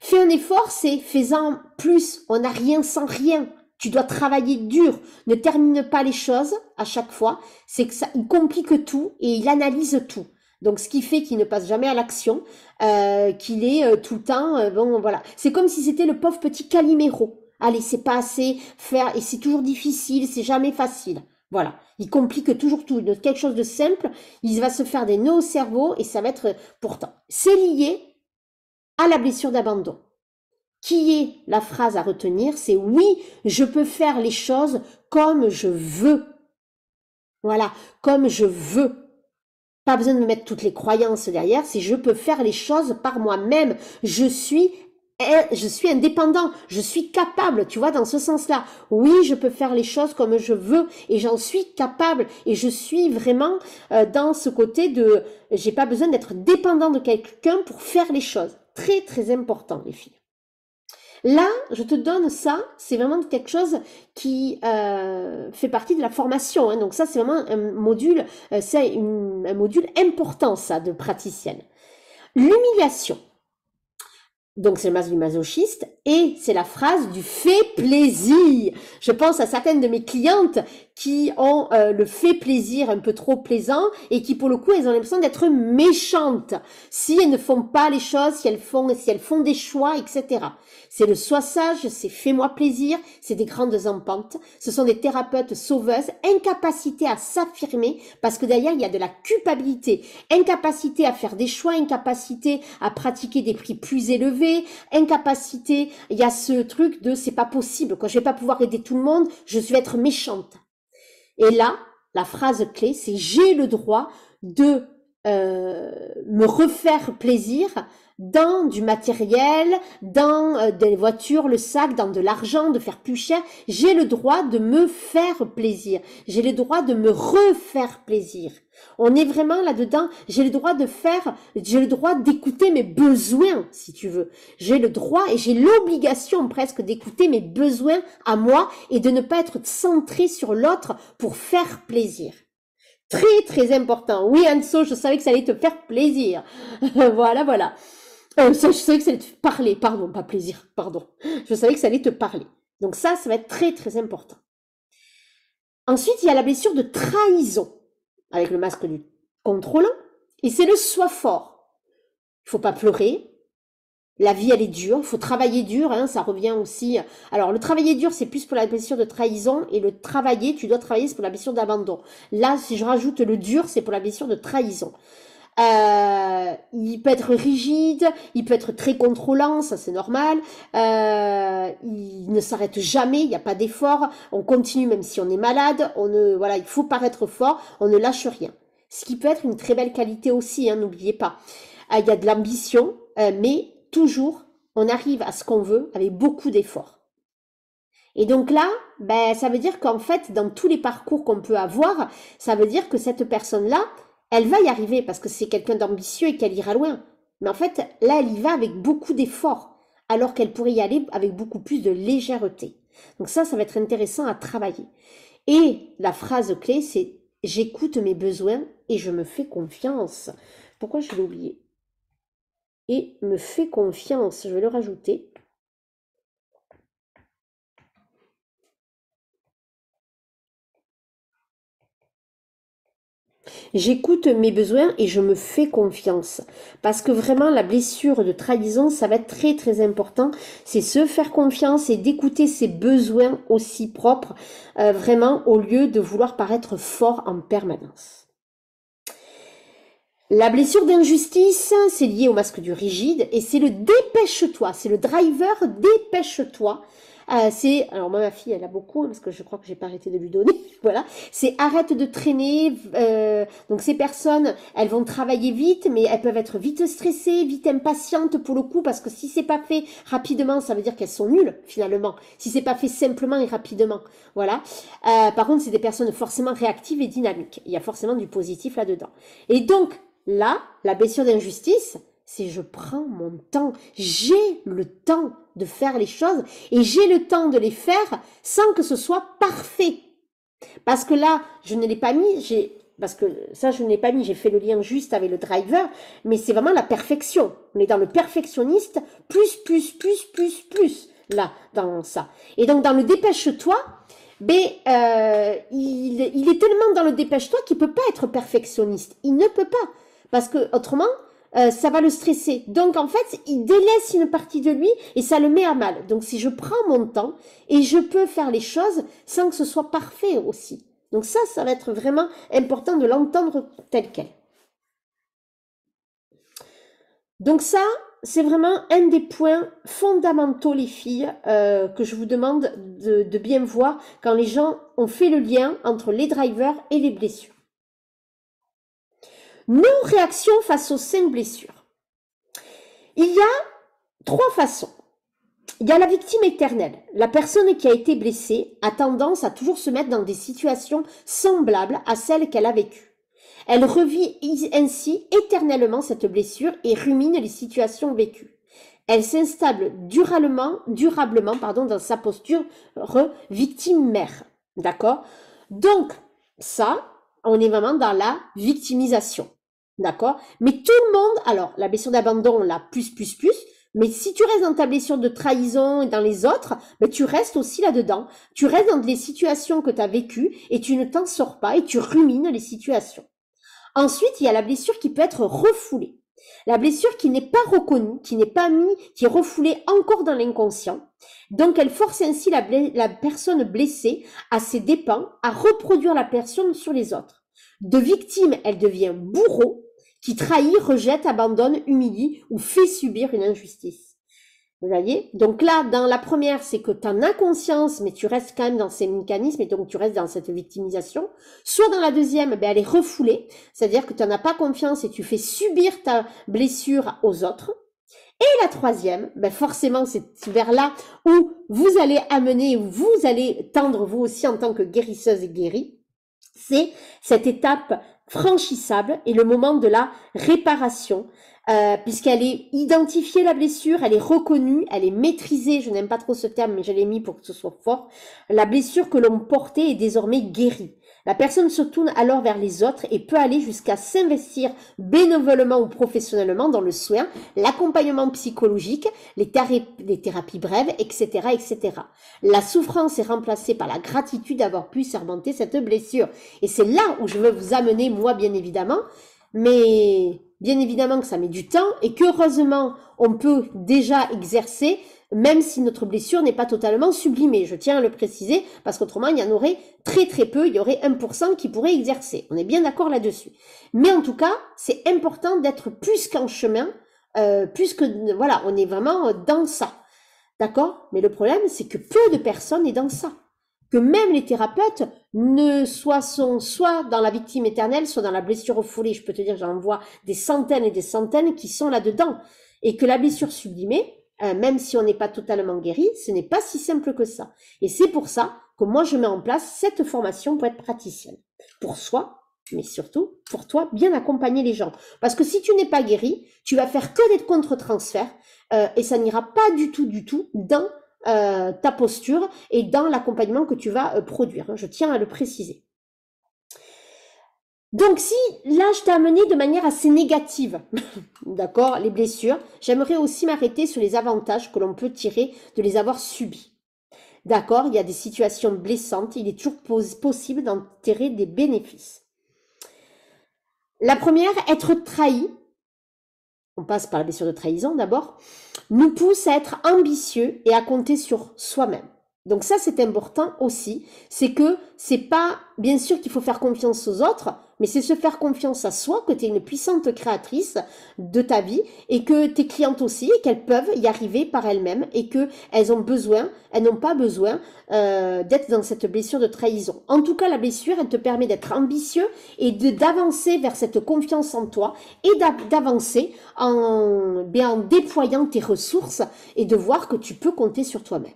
Fais un effort, c'est faisant plus, on n'a rien sans rien. tu dois travailler dur, ne termine pas les choses à chaque fois, c'est que ça, il complique tout et il analyse tout. Donc, ce qui fait qu'il ne passe jamais à l'action, qu'il est tout le temps, bon, voilà. C'est comme si c'était le pauvre petit Calimero. Allez, c'est pas assez faire, et c'est toujours difficile, c'est jamais facile. Voilà. Il complique toujours tout. De quelque chose de simple, il va se faire des nœuds au cerveau et ça va être, pourtant, c'est lié à la blessure d'abandon. Qui est la phrase à retenir? C'est oui, je peux faire les choses comme je veux. Voilà, comme je veux. Pas besoin de me mettre toutes les croyances derrière, c'est je peux faire les choses par moi-même. Je suis indépendant, je suis capable, tu vois, dans ce sens-là. Oui, je peux faire les choses comme je veux et j'en suis capable et je suis vraiment dans ce côté de j'ai pas besoin d'être dépendant de quelqu'un pour faire les choses. Très très important, les filles. Là, je te donne ça, c'est vraiment quelque chose qui fait partie de la formation, hein. Donc ça, c'est vraiment un module, un module important, ça, de praticienne. L'humiliation. Donc c'est le masque du masochiste et c'est la phrase du fait plaisir. Je pense à certaines de mes clientes qui ont le fait plaisir un peu trop plaisant et qui pour le coup elles ont l'impression d'être méchantes si elles ne font pas les choses, si elles font des choix, etc. C'est le sois sage, c'est fais-moi plaisir, c'est des grandes empantes. Ce sont des thérapeutes sauveuses, incapacité à s'affirmer parce que derrière il y a de la culpabilité, incapacité à faire des choix, incapacité à pratiquer des prix plus élevés, incapacité, il y a ce truc de c'est pas possible, quand je vais pas pouvoir aider tout le monde, je vais être méchante. Et là, la phrase clé, c'est j'ai le droit de me refaire plaisir dans du matériel, dans des voitures, le sac, dans de l'argent, de faire plus cher. J'ai le droit de me faire plaisir. J'ai le droit de me refaire plaisir. On est vraiment là-dedans. J'ai le droit d'écouter mes besoins, si tu veux. J'ai le droit et j'ai l'obligation presque d'écouter mes besoins à moi et de ne pas être centré sur l'autre pour faire plaisir. Très, très important. Oui, Anso, je savais que ça allait te faire plaisir. Voilà, voilà. Ça, je savais que ça allait te parler. Pardon, pas plaisir, pardon. Je savais que ça allait te parler. Donc ça va être très, très important. Ensuite, il y a la blessure de trahison, avec le masque du contrôlant. Et c'est le sois fort. Il faut pas pleurer. La vie, elle est dure. Il faut travailler dur, hein, ça revient aussi. Alors, le travailler dur, c'est plus pour la blessure de trahison. Et le travailler, tu dois travailler, c'est pour la blessure d'abandon. Là, si je rajoute le dur, c'est pour la blessure de trahison. Il peut être rigide, il peut être très contrôlant, ça c'est normal. Il ne s'arrête jamais, il n'y a pas d'effort. On continue même si on est malade. Voilà, il faut paraître fort, on ne lâche rien. Ce qui peut être une très belle qualité aussi, hein, n'oubliez pas. Il y a de l'ambition, mais toujours, on arrive à ce qu'on veut avec beaucoup d'efforts. Et donc là, ben, ça veut dire qu'en fait, dans tous les parcours qu'on peut avoir, ça veut dire que cette personne-là, elle va y arriver parce que c'est quelqu'un d'ambitieux et qu'elle ira loin. Mais en fait, là, elle y va avec beaucoup d'efforts, alors qu'elle pourrait y aller avec beaucoup plus de légèreté. Donc ça va être intéressant à travailler. Et la phrase clé, c'est « J'écoute mes besoins et je me fais confiance ». Pourquoi je l'ai oublié? Et me fais confiance, je vais le rajouter. J'écoute mes besoins et je me fais confiance. Parce que vraiment, la blessure de trahison, ça va être très très important. C'est se faire confiance et d'écouter ses besoins aussi propres, vraiment, au lieu de vouloir paraître fort en permanence. La blessure d'injustice, c'est lié au masque du rigide et c'est le dépêche-toi, c'est le driver dépêche-toi. Alors moi ma fille elle a beaucoup parce que je crois que j'ai pas arrêté de lui donner, voilà. C'est arrête de traîner. Donc ces personnes, elles vont travailler vite, mais elles peuvent être vite stressées, vite impatientes pour le coup parce que si c'est pas fait rapidement, ça veut dire qu'elles sont nulles finalement. Si c'est pas fait simplement et rapidement, voilà. Par contre c'est des personnes forcément réactives et dynamiques. Il y a forcément du positif là-dedans. Et donc là, la blessure d'injustice, c'est je prends mon temps, j'ai le temps de faire les choses et j'ai le temps de les faire sans que ce soit parfait. Parce que là, je ne l'ai pas mis, j'ai fait le lien juste avec le driver, mais c'est vraiment la perfection. On est dans le perfectionniste, plus. là, dans ça. Et donc, dans le dépêche-toi, ben, il est tellement dans le dépêche-toi qu'il peut pas être perfectionniste. Il ne peut pas. Parce que, autrement, ça va le stresser. Donc, en fait, il délaisse une partie de lui et ça le met à mal. Donc, si je prends mon temps et je peux faire les choses sans que ce soit parfait aussi. Donc ça va être vraiment important de l'entendre tel quel. Donc ça, c'est vraiment un des points fondamentaux, les filles, que je vous demande de bien voir quand les gens ont fait le lien entre les drivers et les blessures. Non-réaction face aux 5 blessures. Il y a 3 façons. Il y a la victime éternelle. La personne qui a été blessée a tendance à toujours se mettre dans des situations semblables à celles qu'elle a vécues. Elle revit ainsi éternellement cette blessure et rumine les situations vécues. Elle s'installe durablement, dans sa posture victime-mère. D'accord? Donc, ça, on est vraiment dans la victimisation. D'accord? Mais tout le monde, alors, la blessure d'abandon, la plus, mais si tu restes dans ta blessure de trahison et dans les autres, ben tu restes aussi là-dedans. Tu restes dans les situations que tu as vécues et tu ne t'en sors pas et tu rumines les situations. Ensuite, il y a la blessure qui peut être refoulée. La blessure qui n'est pas reconnue, qui n'est pas mise, qui est refoulée encore dans l'inconscient. Donc, elle force ainsi la personne blessée à ses dépens à reproduire la personne sur les autres. De victime, elle devient bourreau, qui trahit, rejette, abandonne, humilie ou fait subir une injustice. Vous voyez? Donc là, dans la première, c'est que tu en as conscience, mais tu restes quand même dans ces mécanismes et donc tu restes dans cette victimisation. Soit dans la deuxième, ben, elle est refoulée, c'est-à-dire que tu n'en as pas confiance et tu fais subir ta blessure aux autres. Et la troisième, ben forcément, c'est vers là où vous allez amener, où vous allez tendre vous aussi en tant que guérisseuse et guérie. C'est cette étape franchissable et le moment de la réparation, puisqu'elle est identifiée, la blessure, elle est reconnue, elle est maîtrisée, je n'aime pas trop ce terme mais je l'ai mis pour que ce soit fort, la blessure que l'on portait est désormais guérie. La personne se tourne alors vers les autres et peut aller jusqu'à s'investir bénévolement ou professionnellement dans le soin, l'accompagnement psychologique, les thérapies brèves, etc., etc. La souffrance est remplacée par la gratitude d'avoir pu surmonter cette blessure. Et c'est là où je veux vous amener, moi, bien évidemment, mais bien évidemment que ça met du temps et qu'heureusement, on peut déjà exercer même si notre blessure n'est pas totalement sublimée. Je tiens à le préciser, parce qu'autrement, il y en aurait très peu, il y aurait 1% qui pourrait exercer. On est bien d'accord là-dessus. Mais en tout cas, c'est important d'être plus qu'en chemin, voilà, on est vraiment dans ça. D'accord? Mais le problème, c'est que peu de personnes est dans ça. Que même les thérapeutes sont soit dans la victime éternelle, soit dans la blessure refoulée. Je peux te dire, j'en vois des centaines et des centaines qui sont là-dedans. Et que la blessure sublimée, même si on n'est pas totalement guéri, ce n'est pas si simple que ça. Et c'est pour ça que moi, je mets en place cette formation pour être praticienne. Pour soi, mais surtout pour toi, bien accompagner les gens. Parce que si tu n'es pas guéri, tu vas faire que des contre-transferts et ça n'ira pas du tout dans ta posture et dans l'accompagnement que tu vas produire. Je tiens à le préciser. Donc si là je t'ai amené de manière assez négative, d'accord, les blessures, j'aimerais aussi m'arrêter sur les avantages que l'on peut tirer de les avoir subies. D'accord, il y a des situations blessantes, il est toujours possible d'en tirer des bénéfices. La première, être trahi, on passe par la blessure de trahison d'abord, nous pousse à être ambitieux et à compter sur soi-même. Donc ça, c'est important aussi, c'est que c'est pas, bien sûr qu'il faut faire confiance aux autres, mais c'est se faire confiance à soi, que tu es une puissante créatrice de ta vie et que tes clientes aussi, et qu'elles peuvent y arriver par elles-mêmes et qu'elles ont besoin, elles n'ont pas besoin d'être dans cette blessure de trahison. En tout cas, la blessure, elle te permet d'être ambitieux et d'avancer vers cette confiance en toi et d'avancer en déployant tes ressources et de voir que tu peux compter sur toi-même.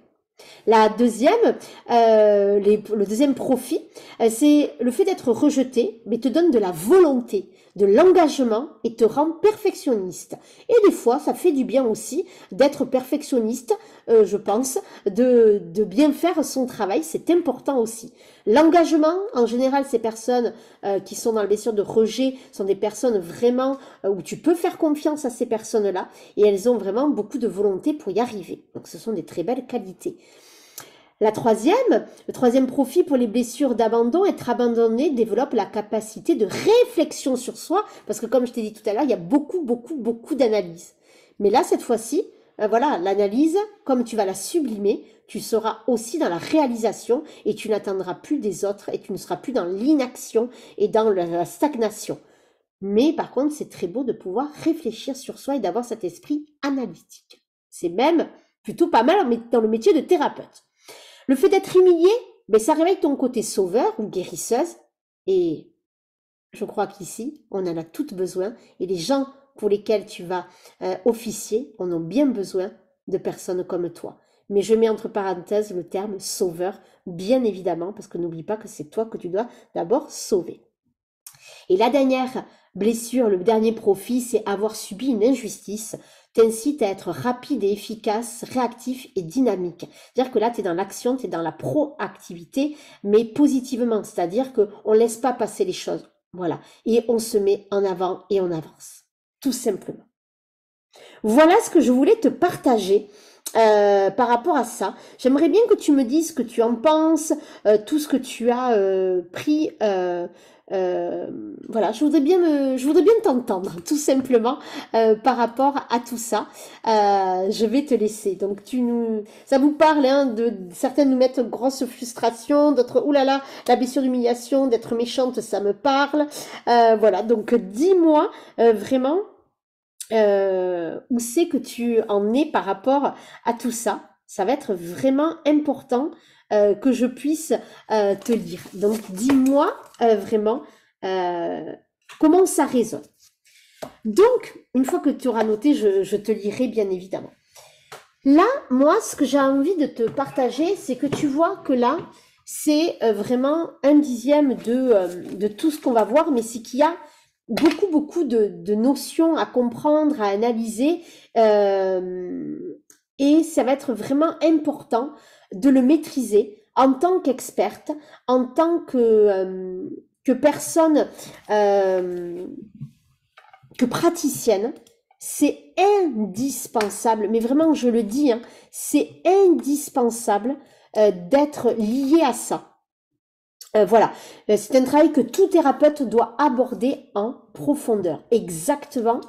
La deuxième, le deuxième profit, c'est le fait d'être rejeté, mais te donne de la volonté, de l'engagement et te rend perfectionniste. Et des fois, ça fait du bien aussi d'être perfectionniste je pense, de bien faire son travail. C'est important aussi. L'engagement, en général, ces personnes qui sont dans la blessure de rejet sont des personnes vraiment où tu peux faire confiance à ces personnes-là et elles ont vraiment beaucoup de volonté pour y arriver. Donc ce sont des très belles qualités. Le troisième profil pour les blessures d'abandon, être abandonné développe la capacité de réflexion sur soi, parce que comme je t'ai dit tout à l'heure, il y a beaucoup d'analyse. Mais là, cette fois-ci, voilà, l'analyse, comme tu vas la sublimer, tu seras aussi dans la réalisation et tu n'attendras plus des autres et tu ne seras plus dans l'inaction et dans la stagnation. Mais par contre, c'est très beau de pouvoir réfléchir sur soi et d'avoir cet esprit analytique. C'est même plutôt pas mal dans le métier de thérapeute. Le fait d'être humilié, ben, ça réveille ton côté sauveur ou guérisseuse. Et je crois qu'ici, on en a toutes besoin. Et les gens pour lesquels tu vas officier en ont bien besoin de personnes comme toi. Mais je mets entre parenthèses le terme sauveur, bien évidemment, parce que n'oublie pas que c'est toi que tu dois d'abord sauver. Et la dernière blessure, le dernier profit, c'est avoir subi une injustice, t'incite à être rapide et efficace, réactif et dynamique. C'est-à-dire que là, tu es dans l'action, tu es dans la proactivité, mais positivement, c'est-à-dire qu'on ne laisse pas passer les choses. Voilà. Et on se met en avant et on avance. Tout simplement. Voilà ce que je voulais te partager par rapport à ça. J'aimerais bien que tu me dises ce que tu en penses, tout ce que tu as pris. Voilà, je voudrais bien t'entendre, tout simplement, par rapport à tout ça. Je vais te laisser. Donc ça vous parle, hein, certains nous mettent grosse frustration, d'autres, oulala, la blessure d'humiliation, d'être méchante, ça me parle. Voilà, donc dis-moi vraiment. Où c'est que tu en es par rapport à tout ça. Ça va être vraiment important que je puisse te lire. Donc, dis-moi vraiment comment ça résonne. Donc, une fois que tu auras noté, je te lirai bien évidemment. Là, moi, ce que j'ai envie de te partager, c'est que tu vois que là, c'est vraiment 1/10 de tout ce qu'on va voir, mais c'est qu'il y a beaucoup de notions à comprendre, à analyser, et ça va être vraiment important de le maîtriser en tant qu'experte, en tant que personne, que praticienne. C'est indispensable, mais vraiment je le dis, hein, c'est indispensable d'être lié à ça. Voilà, c'est un travail que tout thérapeute doit aborder en profondeur. Exactement.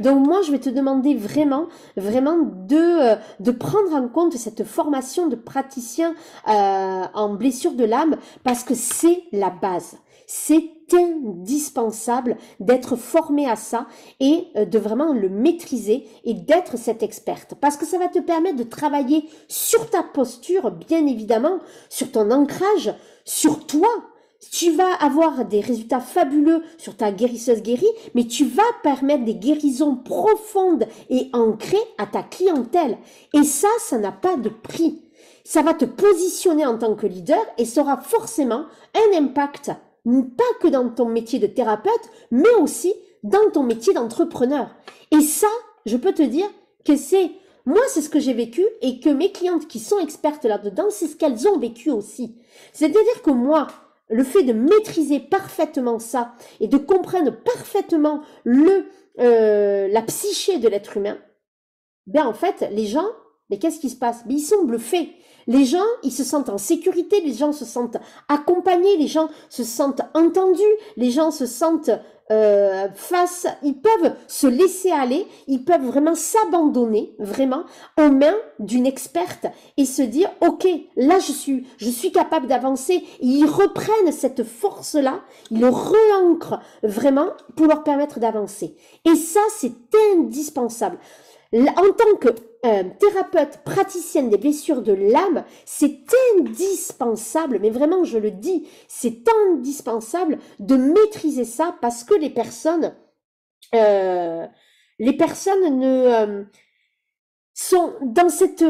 Donc moi, je vais te demander vraiment de prendre en compte cette formation de praticien en blessure de l'âme parce que c'est la base. C'est indispensable d'être formé à ça et de vraiment le maîtriser et d'être cette experte. Parce que ça va te permettre de travailler sur ta posture, bien évidemment, sur ton ancrage, sur toi. Tu vas avoir des résultats fabuleux sur ta guérisseuse guérie, mais tu vas permettre des guérisons profondes et ancrées à ta clientèle. Et ça n'a pas de prix. Ça va te positionner en tant que leader et ça aura forcément un impact, pas que dans ton métier de thérapeute, mais aussi dans ton métier d'entrepreneur. Et ça, je peux te dire que moi, c'est ce que j'ai vécu et que mes clientes qui sont expertes là-dedans, c'est ce qu'elles ont vécu aussi. C'est-à-dire que moi, le fait de maîtriser parfaitement ça et de comprendre parfaitement la psyché de l'être humain, ben en fait, les gens, mais qu'est-ce qui se passe? Ben, ils sont bluffés. Les gens, ils se sentent en sécurité, les gens se sentent accompagnés, les gens se sentent entendus, les gens se sentent ils peuvent se laisser aller, ils peuvent vraiment s'abandonner vraiment aux mains d'une experte et se dire ok, là je suis capable d'avancer. Et ils reprennent cette force-là, ils le re-ancrent vraiment pour leur permettre d'avancer. Et ça, c'est indispensable. En tant que thérapeute praticienne des blessures de l'âme, c'est indispensable, mais vraiment je le dis, c'est indispensable de maîtriser ça parce que les personnes ne sont dans cette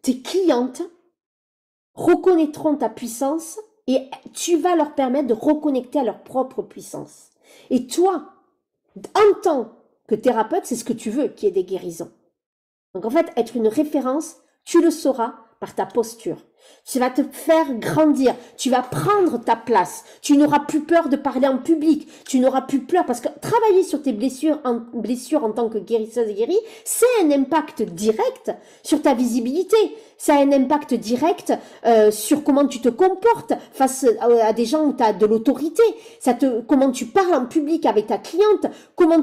tes clientes reconnaîtront ta puissance et tu vas leur permettre de reconnecter à leur propre puissance. Et toi, en tant que thérapeute, c'est ce que tu veux, qu'il y ait des guérisons. Donc en fait, être une référence, tu le sauras par ta posture. Tu vas te faire grandir, tu vas prendre ta place, tu n'auras plus peur de parler en public, tu n'auras plus peur parce que travailler sur tes blessures en tant que guérisseuse et guérie, c'est un impact direct sur ta visibilité, ça a un impact direct sur comment tu te comportes face à des gens où tu as de l'autorité, comment tu parles en public avec ta cliente, comment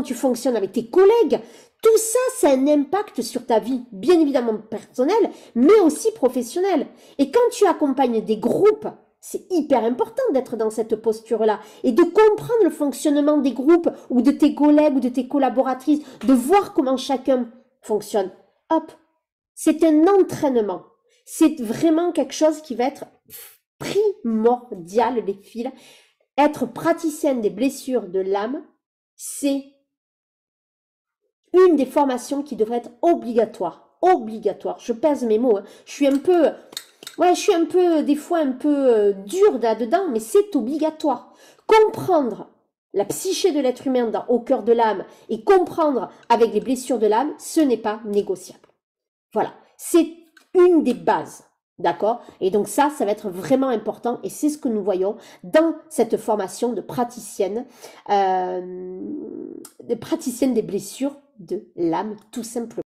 tu fonctionnes avec tes collègues. Tout ça, c'est un impact sur ta vie, bien évidemment personnelle, mais aussi professionnelle. Et quand tu accompagnes des groupes, c'est hyper important d'être dans cette posture-là et de comprendre le fonctionnement des groupes ou de tes collègues ou de tes collaboratrices, de voir comment chacun fonctionne. Hop, c'est un entraînement. C'est vraiment quelque chose qui va être primordial, les filles. Être praticienne des blessures de l'âme, c'est une des formations qui devrait être obligatoire. Obligatoire. Je pèse mes mots. Hein. Je suis un peu, des fois un peu dure là-dedans, mais c'est obligatoire. Comprendre la psyché de l'être humain au cœur de l'âme et comprendre avec les blessures de l'âme, ce n'est pas négociable. Voilà. C'est une des bases. D'accord? Et donc ça va être vraiment important et c'est ce que nous voyons dans cette formation de praticienne des blessures de l'âme, tout simplement.